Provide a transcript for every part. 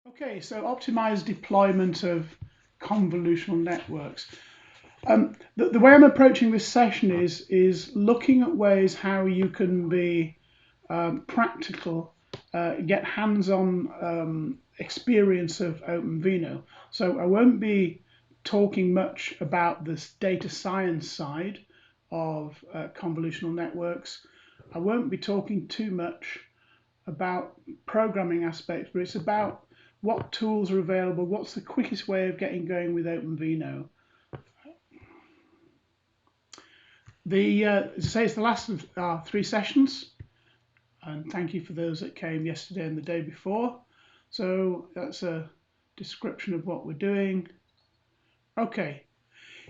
Okay, so optimized deployment of convolutional networks. The way I'm approaching this session is looking at ways how you can be practical, get hands-on experience of OpenVino. So I won't be talking much about this data science side of convolutional networks. I won't be talking too much about programming aspects, but it's about what tools are available, what's the quickest way of getting going with OpenVino. As I say, it's the last of our 3 sessions, and thank you for those that came yesterday and the day before. So that's a description of what we're doing. Okay,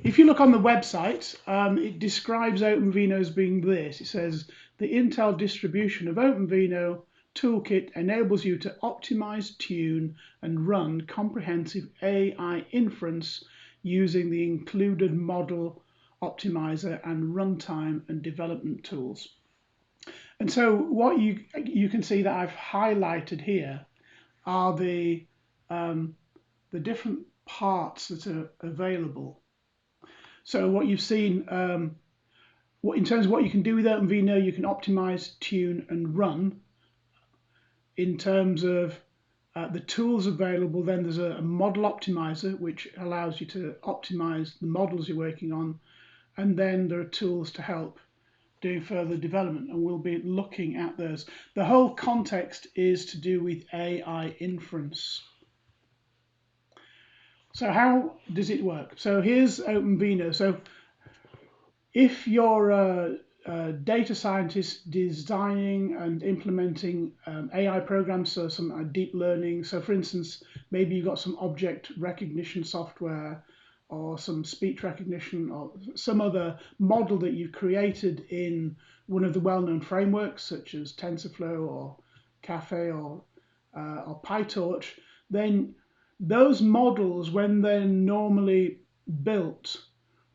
if you look on the website, it describes OpenVino as being this. It says, the Intel Distribution of OpenVino toolkit enables you to optimize, tune, and run comprehensive AI inference using the included model optimizer and runtime and development tools. And so what you can see that I've highlighted here are the different parts that are available. So what you've seen, in terms of what you can do with OpenVino, you can optimize, tune, and run. In terms of the tools available, then there's a model optimizer, which allows you to optimize the models you're working on. And then there are tools to help doing further development, and we'll be looking at those. The whole context is to do with AI inference. So how does it work? So here's OpenVino. So if you're a data scientist designing and implementing AI programs, so some deep learning. So for instance, maybe you've got some object recognition software or some speech recognition or some other model that you've created in one of the well-known frameworks such as TensorFlow or Caffe or PyTorch, then those models, when they're normally built,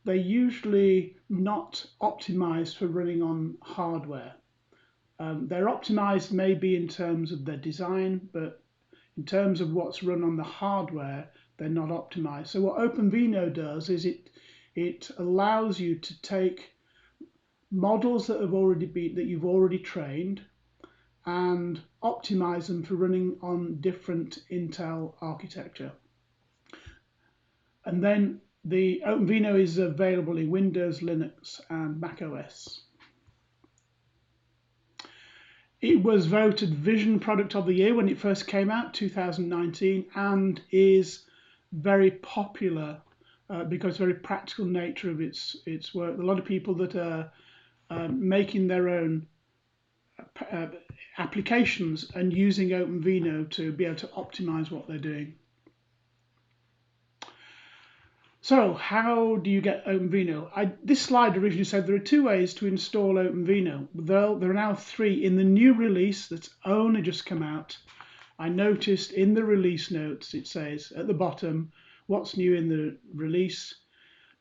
they're usually not optimized for running on hardware. They're optimized maybe in terms of their design, but in terms of what's run on the hardware, they're not optimized. So what OpenVino does is it allows you to take models that you've already trained and optimize them for running on different Intel architecture. And then the OpenVino is available in Windows, Linux, and Mac OS. It was voted Vision Product of the Year when it first came out, 2019, and is very popular because of the very practical nature of its work. A lot of people that are making their own applications and using OpenVino to be able to optimize what they're doing. So how do you get OpenVino? This slide originally said there are 2 ways to install OpenVino. There are now 3 in the new release that's only just come out. I noticed in the release notes it says at the bottom, what's new in the release.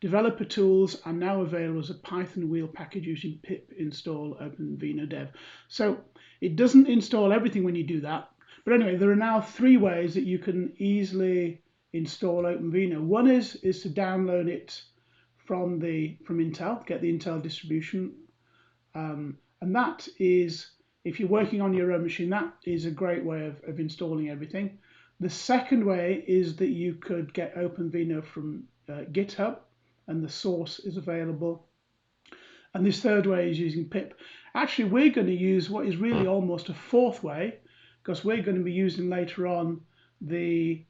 Developer tools are now available as a Python wheel package using pip install OpenVino dev. So it doesn't install everything when you do that. But anyway, there are now 3 ways that you can easily install OpenVino. One is to download it from Intel, get the Intel distribution, and that is, if you're working on your own machine, that is a great way of installing everything. The second way is that you could get OpenVino from GitHub, and the source is available. And this third way is using pip. Actually, we're going to use what is really almost a 4th way, because we're going to be using later on the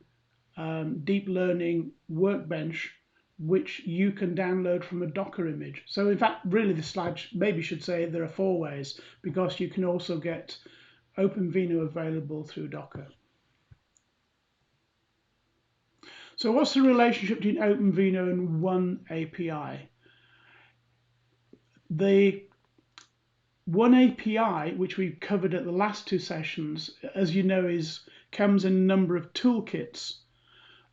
deep learning Workbench, which you can download from a Docker image. So in fact, really the slide maybe should say there are 4 ways, because you can also get OpenVino available through Docker. So what's the relationship between OpenVino and one API? The one API, which we've covered at the last 2 sessions, as you know, comes in a number of toolkits.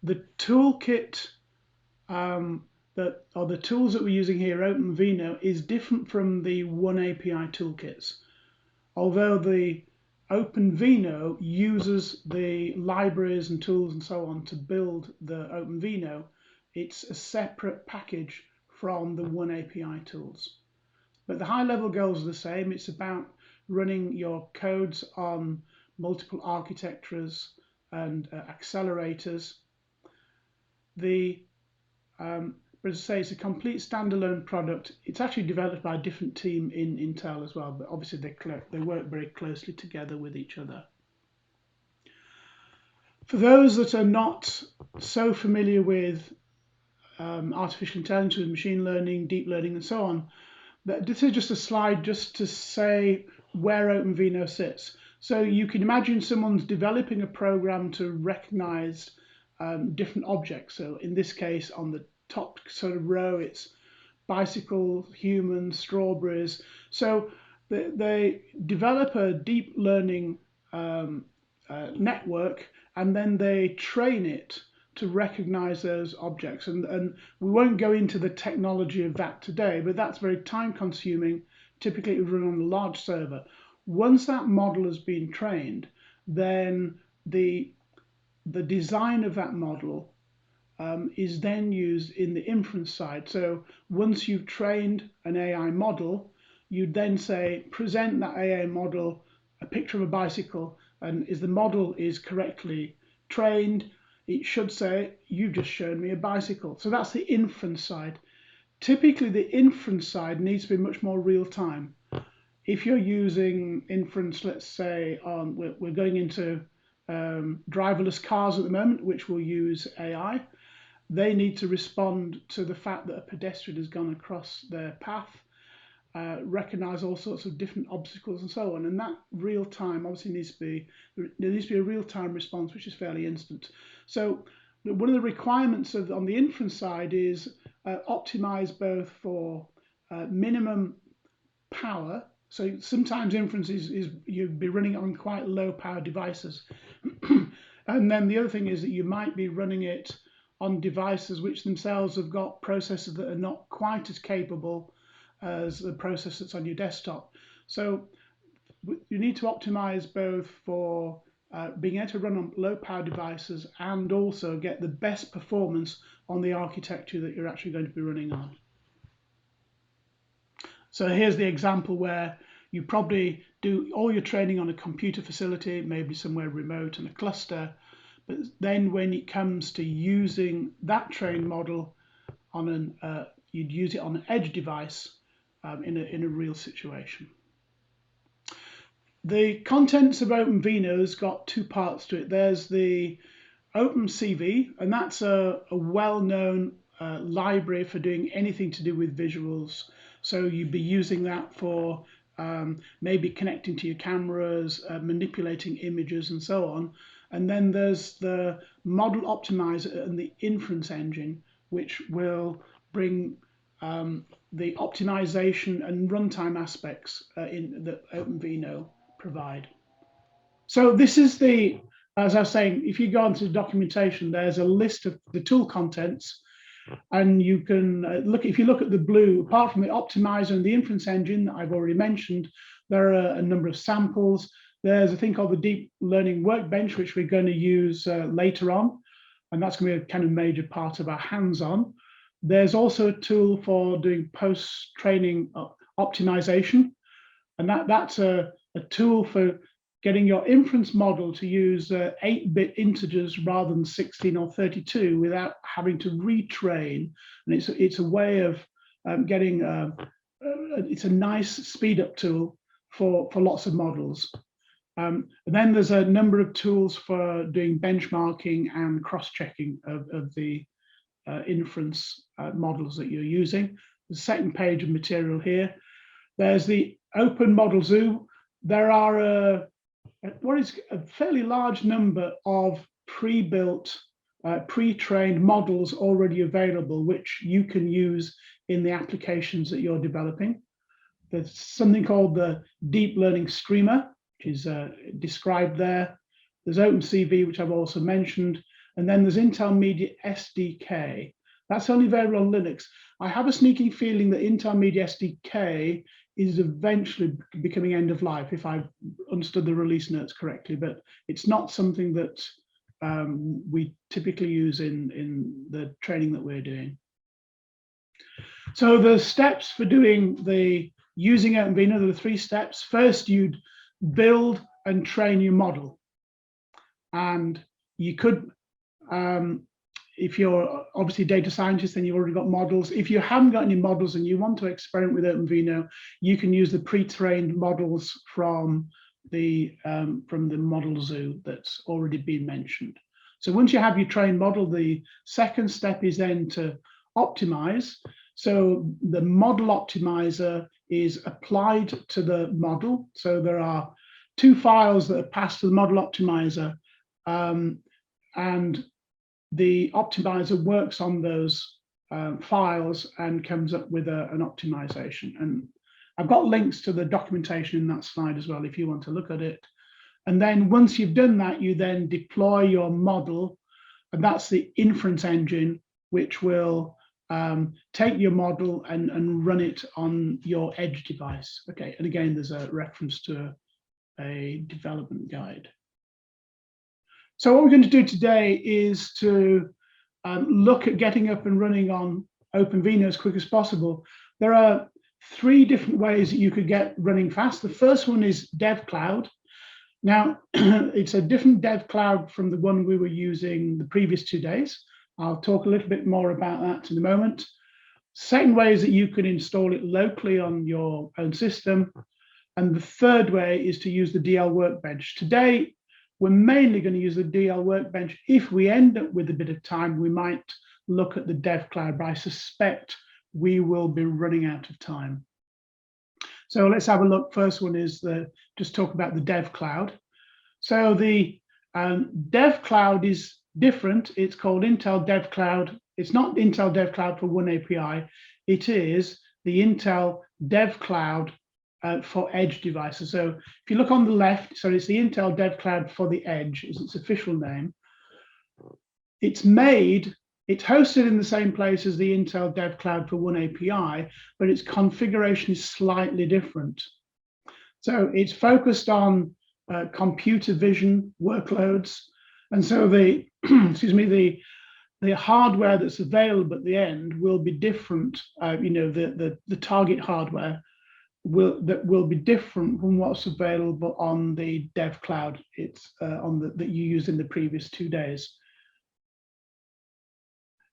The toolkit the tools that we're using here, OpenVino, is different from the one API toolkits. Although the OpenVino uses the libraries and tools and so on to build the OpenVino. It's a separate package from the One API tools. But the high-level goals are the same. It's about running your codes on multiple architectures and accelerators. But as I say, it's a complete standalone product. It's actually developed by a different team in Intel as well, but obviously they work very closely together with each other. For those that are not so familiar with artificial intelligence, with machine learning, deep learning, and so on, this is just a slide just to say where OpenVino sits. So you can imagine someone's developing a program to recognize different objects. So in this case, on the top sort of row, it's bicycle, humans, strawberries. So they develop a deep learning network, and then they train it to recognize those objects. And we won't go into the technology of that today, but that's very time consuming. Typically it would run on a large server. Once that model has been trained, then the design of that model is then used in the inference side. So once you've trained an AI model, you then say, present that AI model a picture of a bicycle, and if the model is correctly trained, it should say, you've just shown me a bicycle. So that's the inference side. Typically, the inference side needs to be much more real time. If you're using inference, let's say, we're going into driverless cars at the moment, which will use AI, they need to respond to the fact that a pedestrian has gone across their path, recognize all sorts of different obstacles and so on. And that real time obviously there needs to be a real time response, which is fairly instant. So one of the requirements on the inference side is optimize both for minimum power. So sometimes inference is you'd be running it on quite low power devices. And then the other thing is that you might be running it on devices which themselves have got processors that are not quite as capable as the processor that's on your desktop. So you need to optimize both for being able to run on low power devices and also get the best performance on the architecture that you're actually going to be running on. So here's the example where you probably do all your training on a computer facility, maybe somewhere remote in a cluster, but then when it comes to using that trained model on you'd use it on an edge device in a real situation. The contents of OpenVino's got two parts to it. There's the OpenCV, and that's a well-known library for doing anything to do with visuals. So you'd be using that for maybe connecting to your cameras, manipulating images and so on. And then there's the model optimizer and the inference engine, which will bring the optimization and runtime aspects that OpenVino provide. So this is as I was saying, if you go onto the documentation, there's a list of the tool contents, and you can if you look at the blue, apart from the optimizer and the inference engine that I've already mentioned, there are a number of samples. There's a thing called the Deep Learning Workbench, which we're going to use later on, and that's going to be a kind of major part of our hands-on. There's also a tool for doing post-training optimization, and that's a tool for getting your inference model to use 8-bit integers rather than 16 or 32 without having to retrain. And it's a way of getting, it's a nice speed-up tool for lots of models. And then there's a number of tools for doing benchmarking and cross-checking of the inference models that you're using. The second page of material here. There's the Open Model Zoo. There are what is a fairly large number of pre-built, pre-trained models already available, which you can use in the applications that you're developing. There's something called the Deep Learning Streamer, which is described there. There's OpenCV, which I've also mentioned. And then there's Intel Media SDK. That's only available on Linux. I have a sneaking feeling that Intel Media SDK is eventually becoming end of life, if I understood the release notes correctly, but it's not something that we typically use in the training that we're doing. So the steps for doing using OpenVino, there are 3 steps. First, you'd build and train your model. And you could, if you're obviously a data scientist, then you've already got models. If you haven't got any models and you want to experiment with OpenVino, you can use the pre-trained models from the model zoo that's already been mentioned. So once you have your trained model, the second step is then to optimize. So the model optimizer is applied to the model. So there are 2 files that are passed to the model optimizer, and the optimizer works on those files and comes up with an optimization. And I've got links to the documentation in that slide as well, if you want to look at it. And then once you've done that, you then deploy your model, and that's the inference engine, which will take your model and run it on your edge device. Okay, and again, there's a reference to a development guide. So what we're going to do today is to look at getting up and running on OpenVino as quick as possible. There are 3 different ways that you could get running fast. The first one is Dev Cloud. Now, it's a different Dev Cloud from the one we were using the previous 2 days. I'll talk a little bit more about that in a moment. Second way is that you can install it locally on your own system. And the third way is to use the DL Workbench. Today, we're mainly going to use the DL Workbench. If we end up with a bit of time, we might look at the Dev Cloud, but I suspect we will be running out of time. So let's have a look. First one is just talk about the Dev Cloud. So the Dev Cloud is different. It's called Intel Dev Cloud. It's not Intel Dev Cloud for one API. It is the Intel Dev Cloud for edge devices. So if you look on the left, so it's the Intel Dev Cloud for the edge is its official name. It's hosted in the same place as the Intel Dev Cloud for one API, but its configuration is slightly different. So it's focused on computer vision workloads. And so the, excuse me, the hardware that's available at the end will be different. The target hardware will be different from what's available on the Dev Cloud. It's that you used in the previous 2 days.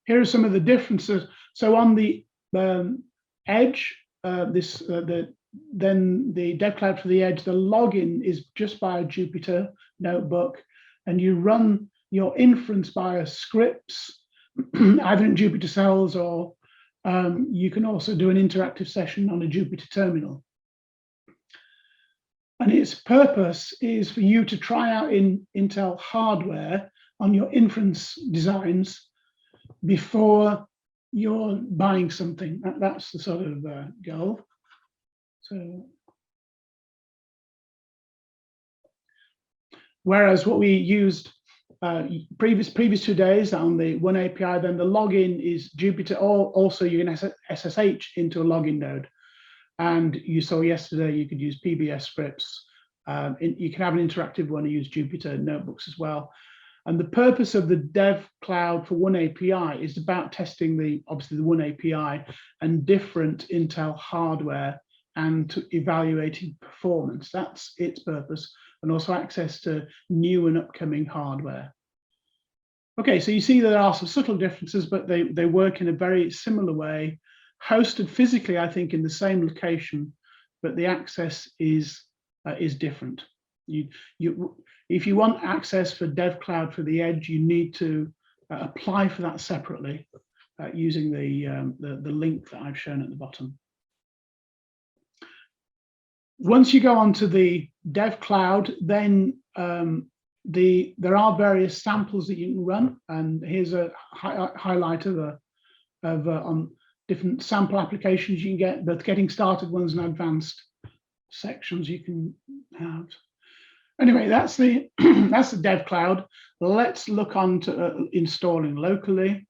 Here are some of the differences. So on the edge, then the Dev Cloud for the edge, the login is just by a Jupyter notebook, and you run your inference via scripts, either in Jupyter cells or you can also do an interactive session on a Jupyter terminal. And its purpose is for you to try out in Intel hardware on your inference designs before you're buying something. That's the sort of goal. So, whereas what we used previous 2 days on the one API, then the login is Jupyter, or also you can SSH into a login node. And you saw yesterday you could use PBS scripts. You can have an interactive one and use Jupyter notebooks as well. And the purpose of the Dev Cloud for one API is about testing obviously the one API and different Intel hardware and to evaluating performance. That's its purpose, and also access to new and upcoming hardware. Okay, so you see there are some subtle differences, but they work in a very similar way, hosted physically, I think, in the same location, but the access is different. If you want access for Dev Cloud for the edge, you need to apply for that separately using the link that I've shown at the bottom. Once you go onto the Dev Cloud, then there are various samples that you can run, and here's a highlight on different sample applications you can get, both getting started ones and advanced sections you can have. Anyway, that's the that's the Dev Cloud. Let's look on to installing locally.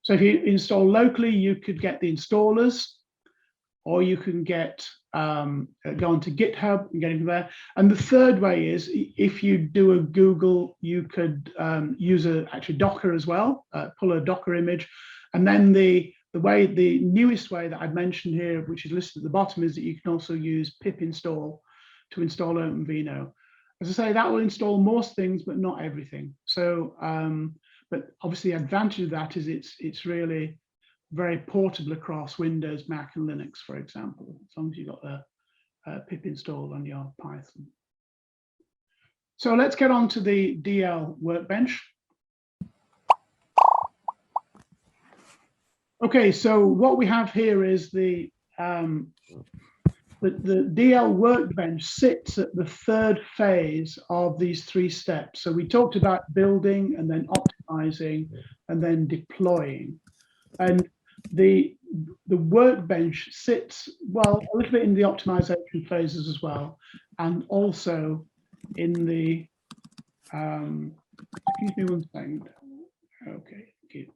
So if you install locally, you could get the installers. or you can get go onto GitHub and get into there. And the third way is if you do a Google, you could use actually Docker as well, pull a Docker image, and then the newest way that I've mentioned here, which is listed at the bottom, is that you can also use pip install to install OpenVino. As I say, that will install most things, but not everything. So, but obviously the advantage of that is it's really very portable across Windows, Mac, and Linux, for example, as long as you've got the pip installed on your Python. So let's get on to the DL workbench. Okay, so what we have here is the DL workbench sits at the third phase of these three steps. So we talked about building and then optimizing and then deploying. And the workbench sits, well, a little bit in the optimization phases as well, and also in the, excuse me one second. Okay, thank you.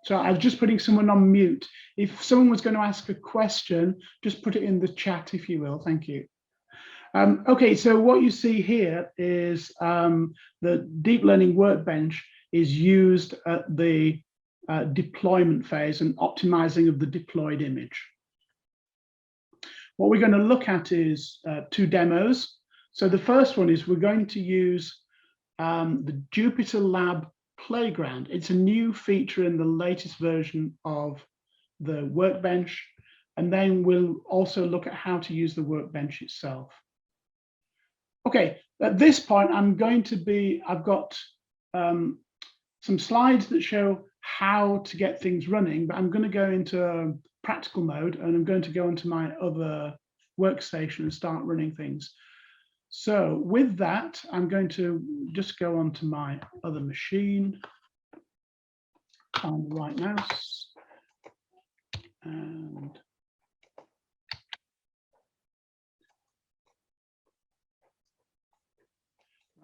So I was just putting someone on mute. If someone was going to ask a question, just put it in the chat, if you will. Thank you. Okay, so what you see here is the deep learning workbench is used at the deployment phase and optimizing of the deployed image. What we're going to look at is two demos. So the first one is we're going to use the Jupyter Lab Playground. It's a new feature in the latest version of the workbench, and then we'll also look at how to use the workbench itself. Okay, at this point, I've got some slides that show how to get things running, but I'm going to go into practical mode, and I'm going to go into my other workstation and start running things. So with that, I'm going to just go onto my other machine on the right mouse, and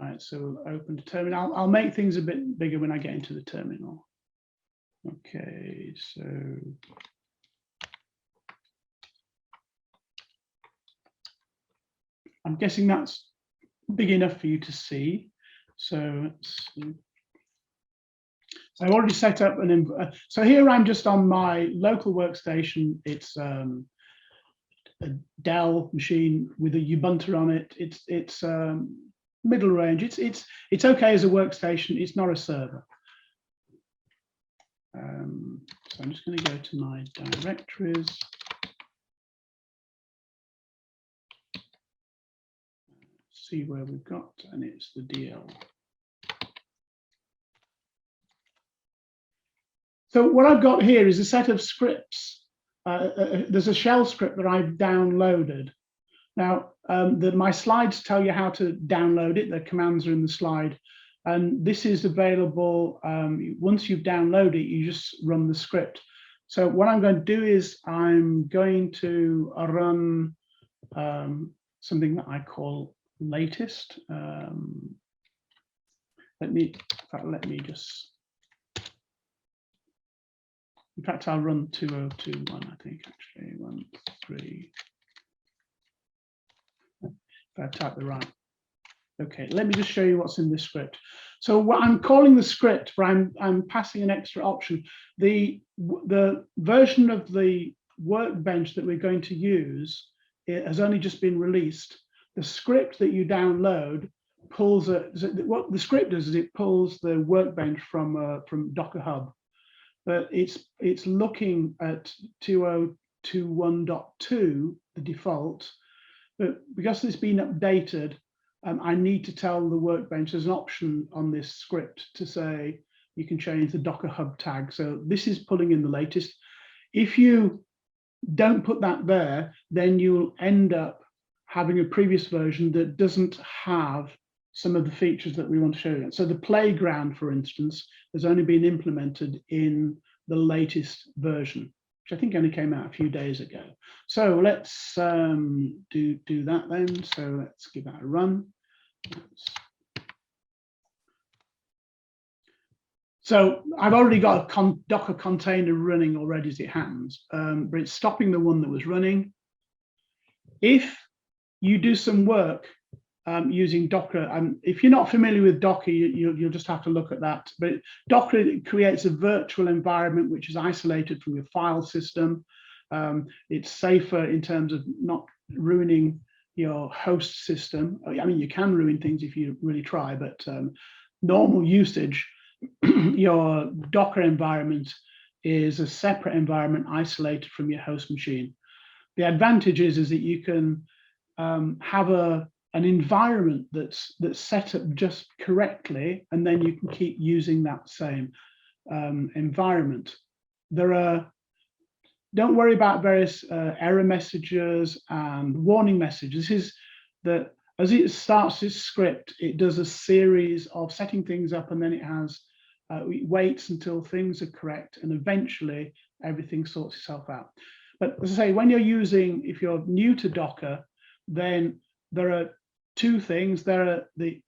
right, so open the terminal. I'll make things a bit bigger when I get into the terminal. Okay, so I'm guessing that's big enough for you to see. So I've already set up so here I'm just on my local workstation. It's a Dell machine with a Ubuntu on it. It's middle range. It's okay as a workstation. It's not a server. So I'm just going to go to my directories. See where we've got, and it's the DL. So what I've got here is a set of scripts. There's a shell script that I've downloaded. Now, my slides tell you how to download it. The commands are in the slide. And this is available, once you've downloaded it, you just run the script. So what I'm going to do is I'm going to run something that I call latest. Let me just, in fact, I'll run 2021, I think, actually, 1, 3. If I type the right. Okay, let me just show you what's in this script. So what I'm calling the script, but I'm passing an extra option. The version of the workbench that we're going to use, it has only just been released. The script that you download pulls what the script does is it pulls the workbench from Docker Hub, but it's looking at 2021.2, the default, but because it's been updated, I need to tell the workbench there's an option on this script to say you can change the Docker Hub tag. So this is pulling in the latest. If you don't put that there, then you'll end up having a previous version that doesn't have some of the features that we want to show you. So the playground, for instance, has only been implemented in the latest version, which I think only came out a few days ago. So let's do that then. So let's give that a run. So I've already got a Docker container running already as it happens, but it's stopping the one that was running. If you do some work using Docker, and if you're not familiar with Docker, you'll just have to look at that. But Docker creates a virtual environment which is isolated from your file system. It's safer in terms of not ruining your host system. I mean, you can ruin things if you really try, but normal usage, your Docker environment is a separate environment isolated from your host machine. The advantage is that you can have an environment that's set up just correctly, and then you can keep using that same environment. Don't worry about various error messages and warning messages. This is that as it starts this script, it does a series of setting things up, and then it waits until things are correct, and eventually everything sorts itself out. But as I say, when if you're new to Docker, then there are two things. There are the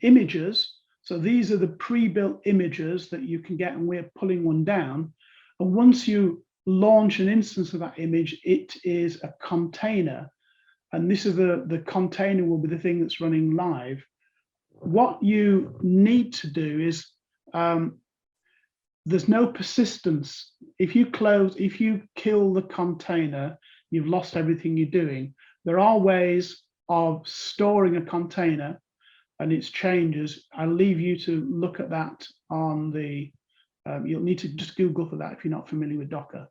images. So these are the pre-built images that you can get, and we're pulling one down. And once you launch an instance of that image, it is a container. And this is the container will be the thing that's running live. What you need to do is, there's no persistence. If you kill the container, you've lost everything you're doing. There are ways of storing a container and its changes. I'll leave you to look at that on the, you'll need to just Google for that if you're not familiar with Docker.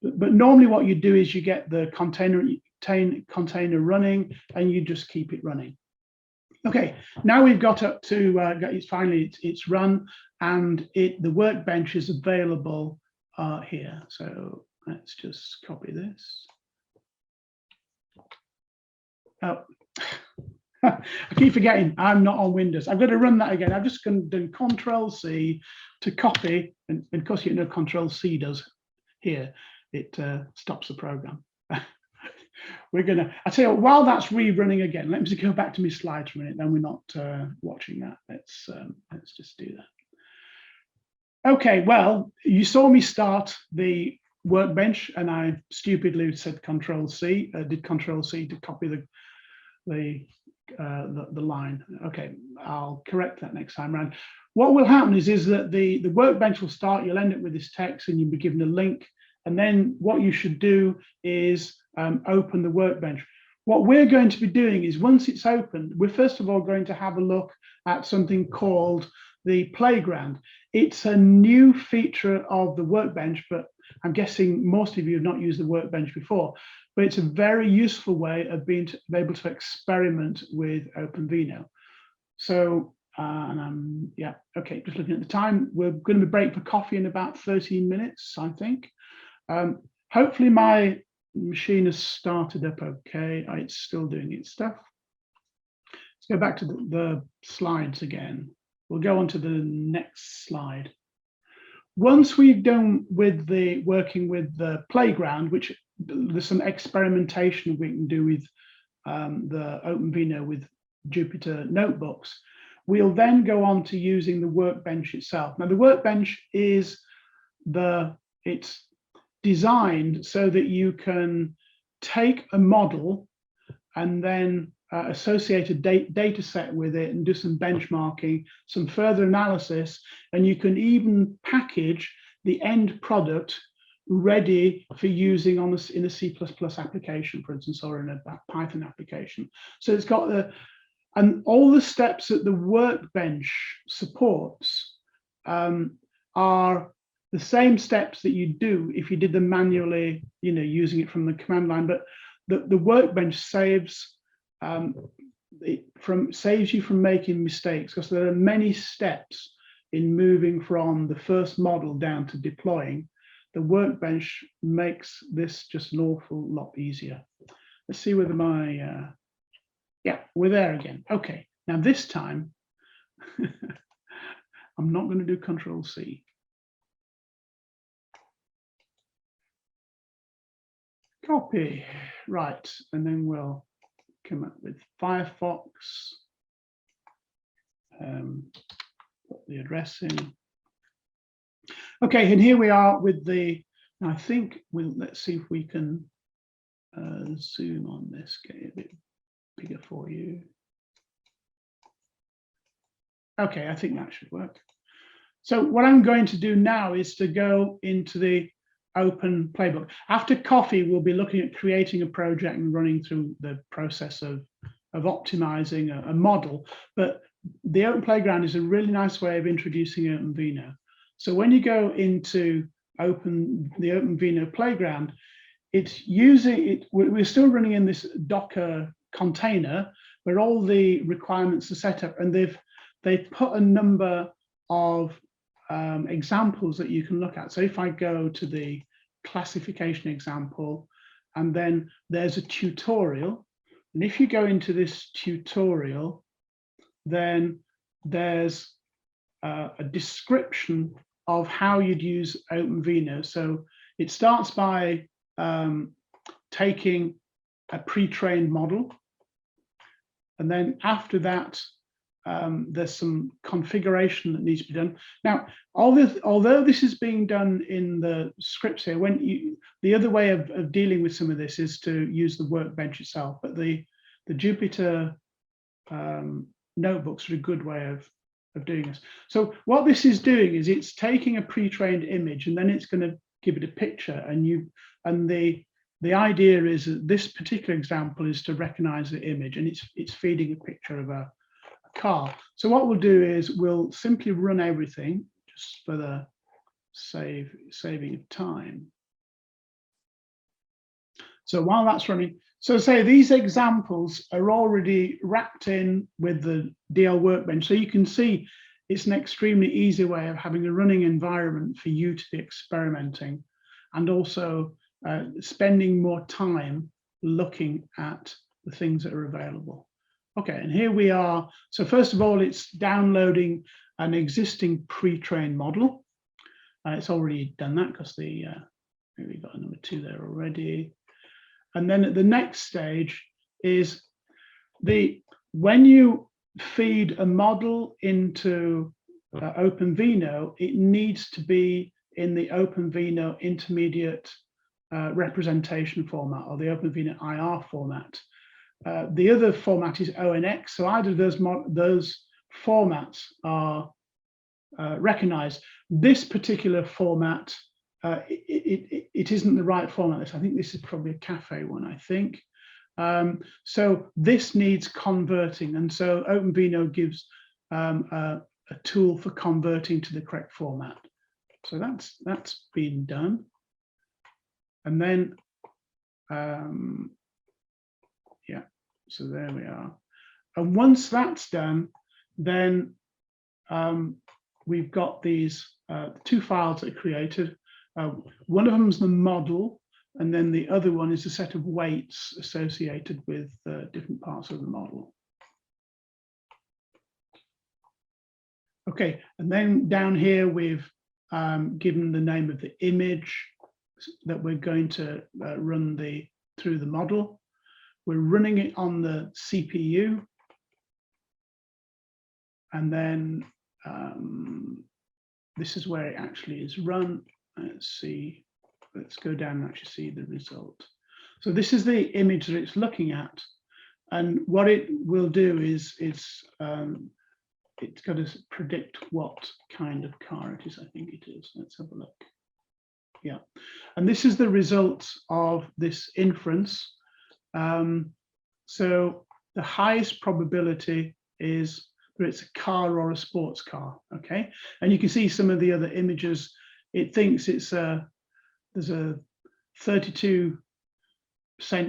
But normally what you do is you get the container running and you just keep it running. Okay, now we've got up to, it's run, and the workbench is available here. So let's just copy this. Oh, I keep forgetting I'm not on Windows. I've got to run that again. I've just done Control-C to copy, and of course, Control-C does here. It stops the program. I tell you what, while that's rerunning again, let me just go back to my slides for a minute, then we're not watching that. Let's just do that. Okay, well, you saw me start the workbench, and I stupidly said Control-C, did Control-C to copy the line. Okay, I'll correct that next time around. What will happen is that the workbench will start, you'll end up with this text, and you'll be given a link, and then what you should do is open the workbench. What we're going to be doing is, once it's opened, we're first of all going to have a look at something called the playground. It's a new feature of the workbench, but I'm guessing most of you have not used the workbench before, but it's a very useful way of being able to experiment with OpenVino. So, yeah, okay, just looking at the time, we're going to break for coffee in about 13 minutes, I think. Hopefully my machine has started up okay. It's still doing its stuff. Let's go back to the slides again. We'll go on to the next slide. Once we've done with working with the playground, which there's some experimentation we can do with the OpenVino with Jupyter notebooks, we'll then go on to using the workbench itself. Now the workbench is it's designed so that you can take a model and then associate a data set with it and do some benchmarking, some further analysis, and you can even package the end product ready for using in a C++ application, for instance, or in a Python application. So it's got and all the steps that the workbench supports are the same steps that you do if you did them manually, using it from the command line. But the workbench saves you from making mistakes, because there are many steps in moving from the first model down to deploying. The workbench makes this just an awful lot easier. Let's see whether yeah, we're there again. Okay, now this time I'm not going to do Control-C. Copy, right, and then we'll come up with Firefox, put the address in, Okay, and here we are with the, I think let's see if we can zoom on this, get it a bit bigger for you. Okay, I think that should work. So what I'm going to do now is to go into the open playbook. After coffee, we'll be looking at creating a project and running through the process of optimizing a model. But the Open Playground is a really nice way of introducing OpenVino. So when you go into the OpenVino Playground, it's using it. We're still running in this Docker container where all the requirements are set up, and they've put a number of examples that you can look at. So if I go to the classification example, and then there's a tutorial, and if you go into this tutorial, then there's a description of how you'd use OpenVino. So it starts by taking a pre-trained model, and then after that, there's some configuration that needs to be done. Now, although this is being done in the scripts here, the other way of dealing with some of this is to use the workbench itself, but the Jupyter notebooks are a good way of doing this. So what this is doing is it's taking a pre-trained image, and then it's going to give it a picture, and the idea is that this particular example is to recognize the image, and it's feeding a picture of a car. So what we'll do is we'll simply run everything just for the saving of time. So while that's running, so say these examples are already wrapped in with the DL Workbench. So you can see it's an extremely easy way of having a running environment for you to be experimenting, and also spending more time looking at the things that are available. Okay, and here we are. So first of all, it's downloading an existing pre-trained model. It's already done that because we've got a number 2 there already. And then at the next stage is when you feed a model into OpenVino, it needs to be in the OpenVino intermediate representation format, or the OpenVino IR format. The other format is ONX, so either of those formats are recognized. This particular format, it isn't the right format. I think this is probably a cafe one, I think. So this needs converting, and so OpenVino gives a tool for converting to the correct format. So that's been done. And then, yeah, so there we are. And once that's done, then we've got these 2 files that are created. One of them is the model, and then the other one is a set of weights associated with different parts of the model. Okay, and then down here we've given the name of the image that we're going to run through the model. We're running it on the CPU, and then this is where it actually is run. Let's see, let's go down and actually see the result. So this is the image that it's looking at, and what it will do is it's got to predict what kind of car it is. I think it is. Let's have a look. Yeah, and this is the results of this inference. So the highest probability is that it's a car or a sports car. Okay, and you can see some of the other images. It thinks there's a 32%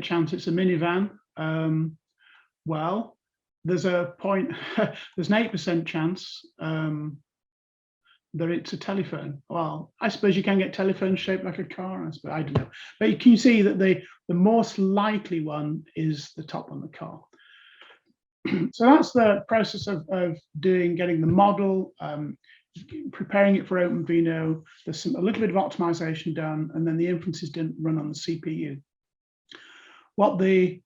chance it's a minivan. Well, there's an 8% chance that it's a telephone. Well, I suppose you can get telephones shaped like a car, I don't know. But you can see that the most likely one is the top on the car. So that's the process of getting the model, preparing it for OpenVino. There's a little bit of optimization done, and then the inference is run on the CPU. What the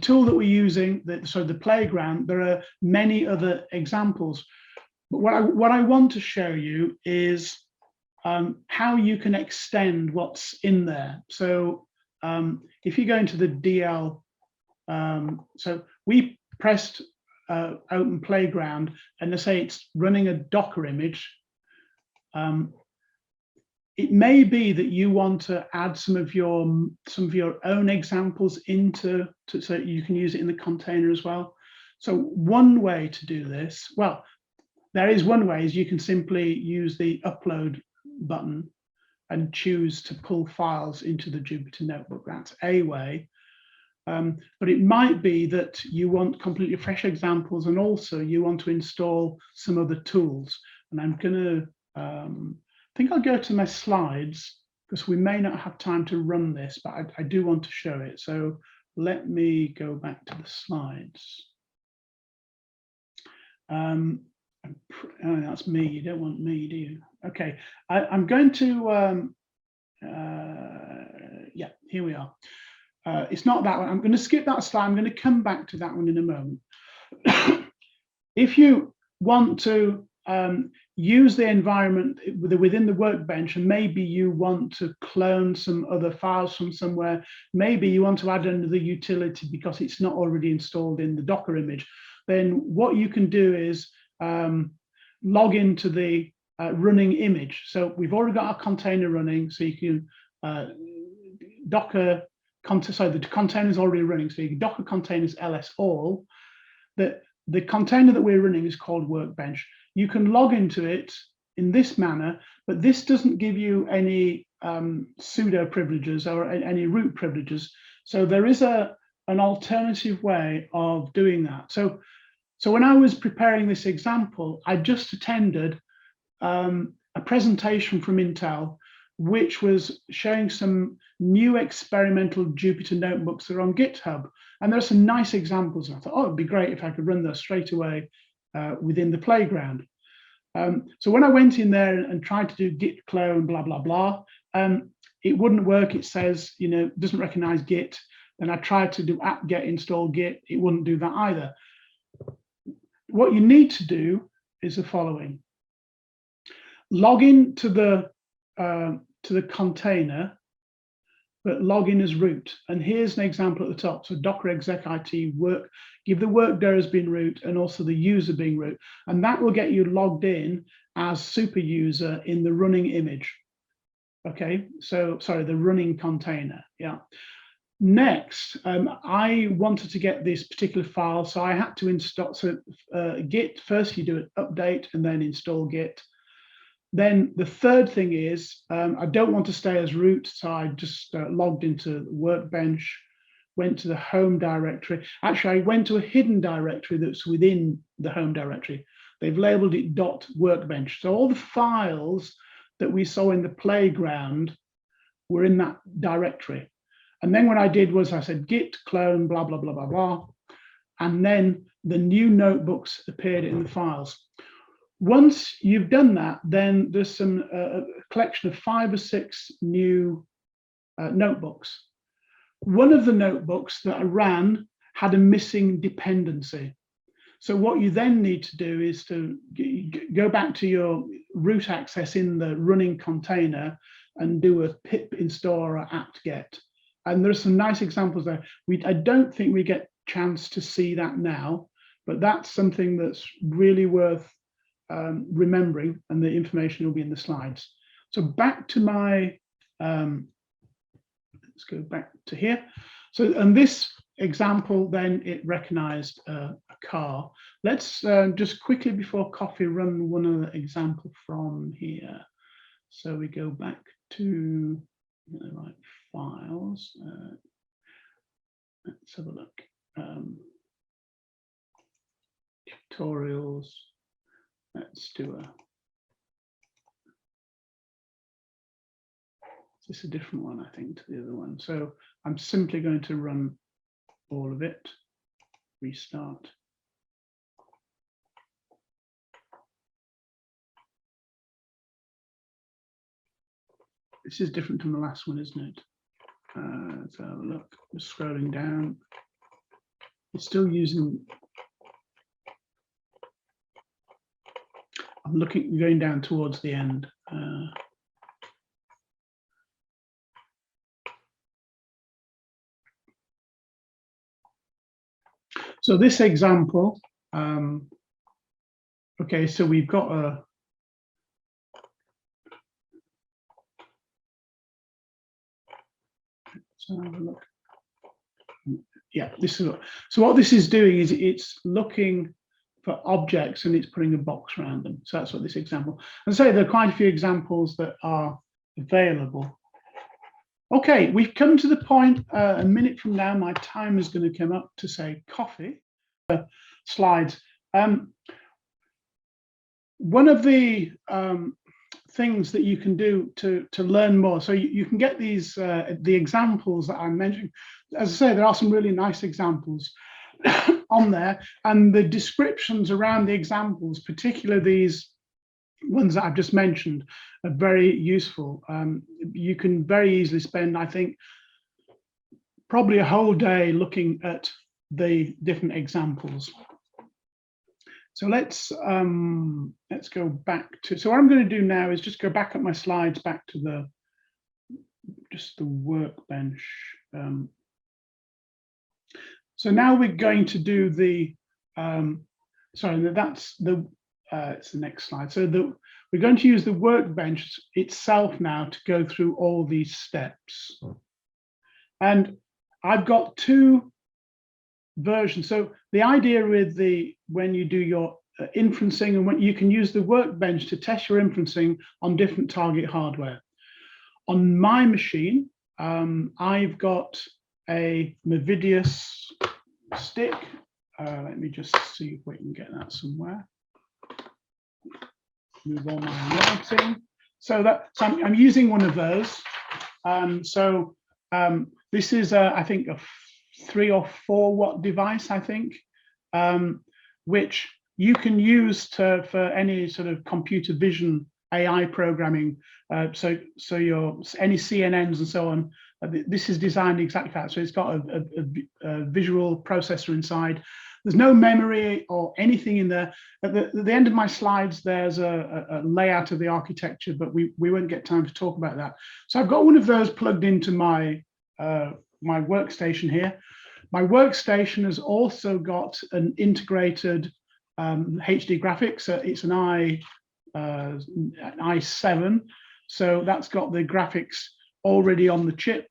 tool that we're using, the playground, there are many other examples. But what I want to show you is how you can extend what's in there. So if you go into the DL, so we pressed Open Playground, and they say it's running a Docker image. It may be that you want to add some of your own examples into so you can use it in the container as well. So one way to do this, well, there is one way, is you can simply use the upload button and choose to pull files into the Jupyter Notebook. That's a way. But it might be that you want completely fresh examples, and also you want to install some other tools. And I'm going to, I think I'll go to my slides, because we may not have time to run this, but I do want to show it. So let me go back to the slides. Oh, that's me. You don't want me, do you? Okay, I'm going to, yeah, here we are. It's not that one. I'm going to skip that slide. I'm going to come back to that one in a moment. If you want to use the environment within the Workbench, and maybe you want to clone some other files from somewhere, maybe you want to add another utility because it's not already installed in the Docker image, then what you can do is log into the running image. So we've already got our container running, so you can Docker, so the container is already running, so you can Docker containers ls all. The container that we're running is called Workbench. You can log into it in this manner, but this doesn't give you any sudo privileges or any root privileges. So there is an alternative way of doing that. So when I was preparing this example, I just attended a presentation from Intel, which was showing some new experimental Jupyter notebooks that are on GitHub. And there are some nice examples. And I thought, oh, it'd be great if I could run those straight away within the playground. So when I went in there and tried to do git clone, blah, blah, blah, it wouldn't work. It says, doesn't recognize Git. Then I tried to do apt-get install Git. It wouldn't do that either. What you need to do is the following. Log in to the container, but log in as root. And here's an example at the top. So docker exec it work, give the workday as being root and also the user being root. And that will get you logged in as super user in the running image. Okay, so sorry, the running container. Yeah. Next, I wanted to get this particular file, so I had to install. So git, first you do an update and then install git. Then the third thing is, I don't want to stay as root, so I just logged into Workbench, went to the home directory. Actually, I went to a hidden directory that's within the home directory. They've labeled it .workbench. So all the files that we saw in the playground were in that directory. And then what I did was I said git clone, blah, blah, blah, blah, blah. And then the new notebooks appeared in the files. Once you've done that, then there's some a collection of 5 or 6 new notebooks. One of the notebooks that I ran had a missing dependency. So what you then need to do is to go back to your root access in the running container and do a pip install or apt-get. And there's some nice examples there. I don't think we get a chance to see that now, but that's something that's really worth remembering, and the information will be in the slides. So back to my, let's go back to here. So, and this example, then it recognized a car. Let's just quickly before coffee run one other example from here. So we go back to the right files. Let's have a look. Tutorials. Let's do a. This is a different one, I think, to the other one. So I'm simply going to run all of it. Restart. This is different from the last one, isn't it? Let's have a look. Just scrolling down. It's still using. I'm going down towards the end. So this example, okay, so we've got a, let's have a look. Yeah, this is, so what this is doing is it's looking for objects and it's putting a box around them. So that's what this example, and so there are quite a few examples that are available. Okay, we've come to the point, a minute from now, my time is going to come up to say coffee. Slides. One of the things that you can do to learn more, so you can get these, the examples that I'm mentioning. As I say, there are some really nice examples on there, and the descriptions around the examples, particularly these ones that I've just mentioned, are very useful. You can very easily spend, I think, probably a whole day looking at the different examples. So let's go back to, so what I'm going to do now is just go back up my slides back to the workbench. So now we're going to do the, sorry, that's the, it's the next slide. So we're going to use the workbench itself now to go through all these steps. And I've got two versions. So the idea with when you do your inferencing, and when you can use the workbench to test your inferencing on different target hardware. On my machine, I've got a Movidius stick. Let me just see if we can get that somewhere. Move all my writing. So I'm using one of those. This is I think a 3 or 4 watt device, I think, which you can use for any sort of computer vision AI programming. So your any CNNs and so on. This is designed exactly that. So it's got a visual processor inside. There's no memory or anything in there. At the end of my slides, there's a layout of the architecture, but we won't get time to talk about that. So I've got one of those plugged into my my workstation here. My workstation has also got an integrated HD graphics. It's an i7, so that's got the graphics already on the chip.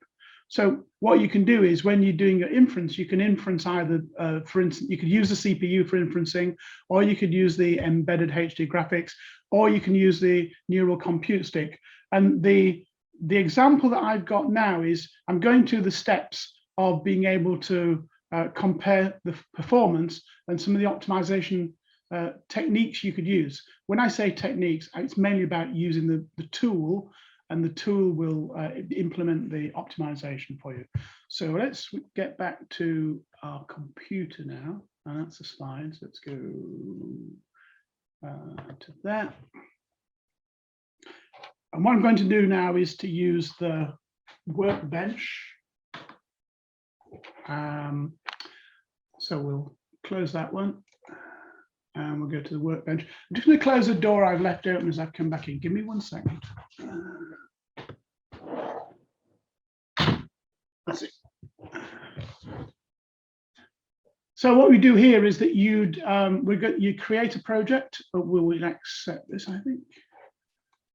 So what you can do is when you're doing your inference, you can inference either, for instance, you could use the CPU for inferencing, or you could use the embedded HD graphics, or you can use the neural compute stick. And the example that I've got now is I'm going through the steps of being able to compare the performance and some of the optimization techniques you could use. When I say techniques, it's mainly about using the tool, and the tool will implement the optimization for you. So let's get back to our computer now, and that's the slides. Let's go to that. And what I'm going to do now is to use the workbench. So we'll close that one, and we'll go to the workbench. I'm just going to close the door I've left open as I've come back in. Give me 1 second. That's it. So what we do here is that you create a project, but we will accept this, I think.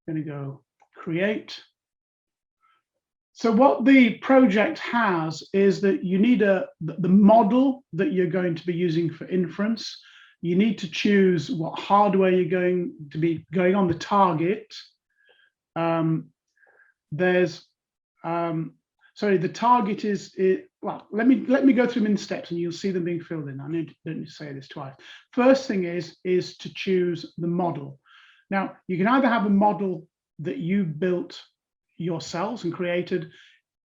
I'm going to go create. So what the project has is that you need the model that you're going to be using for inference. You need to choose what hardware you're going to be going on the target. Sorry, the target is well, let me go through them in steps and you'll see them being filled in. I don't need to say this twice. First thing is to choose the model. Now, you can either have a model that you built yourselves and created,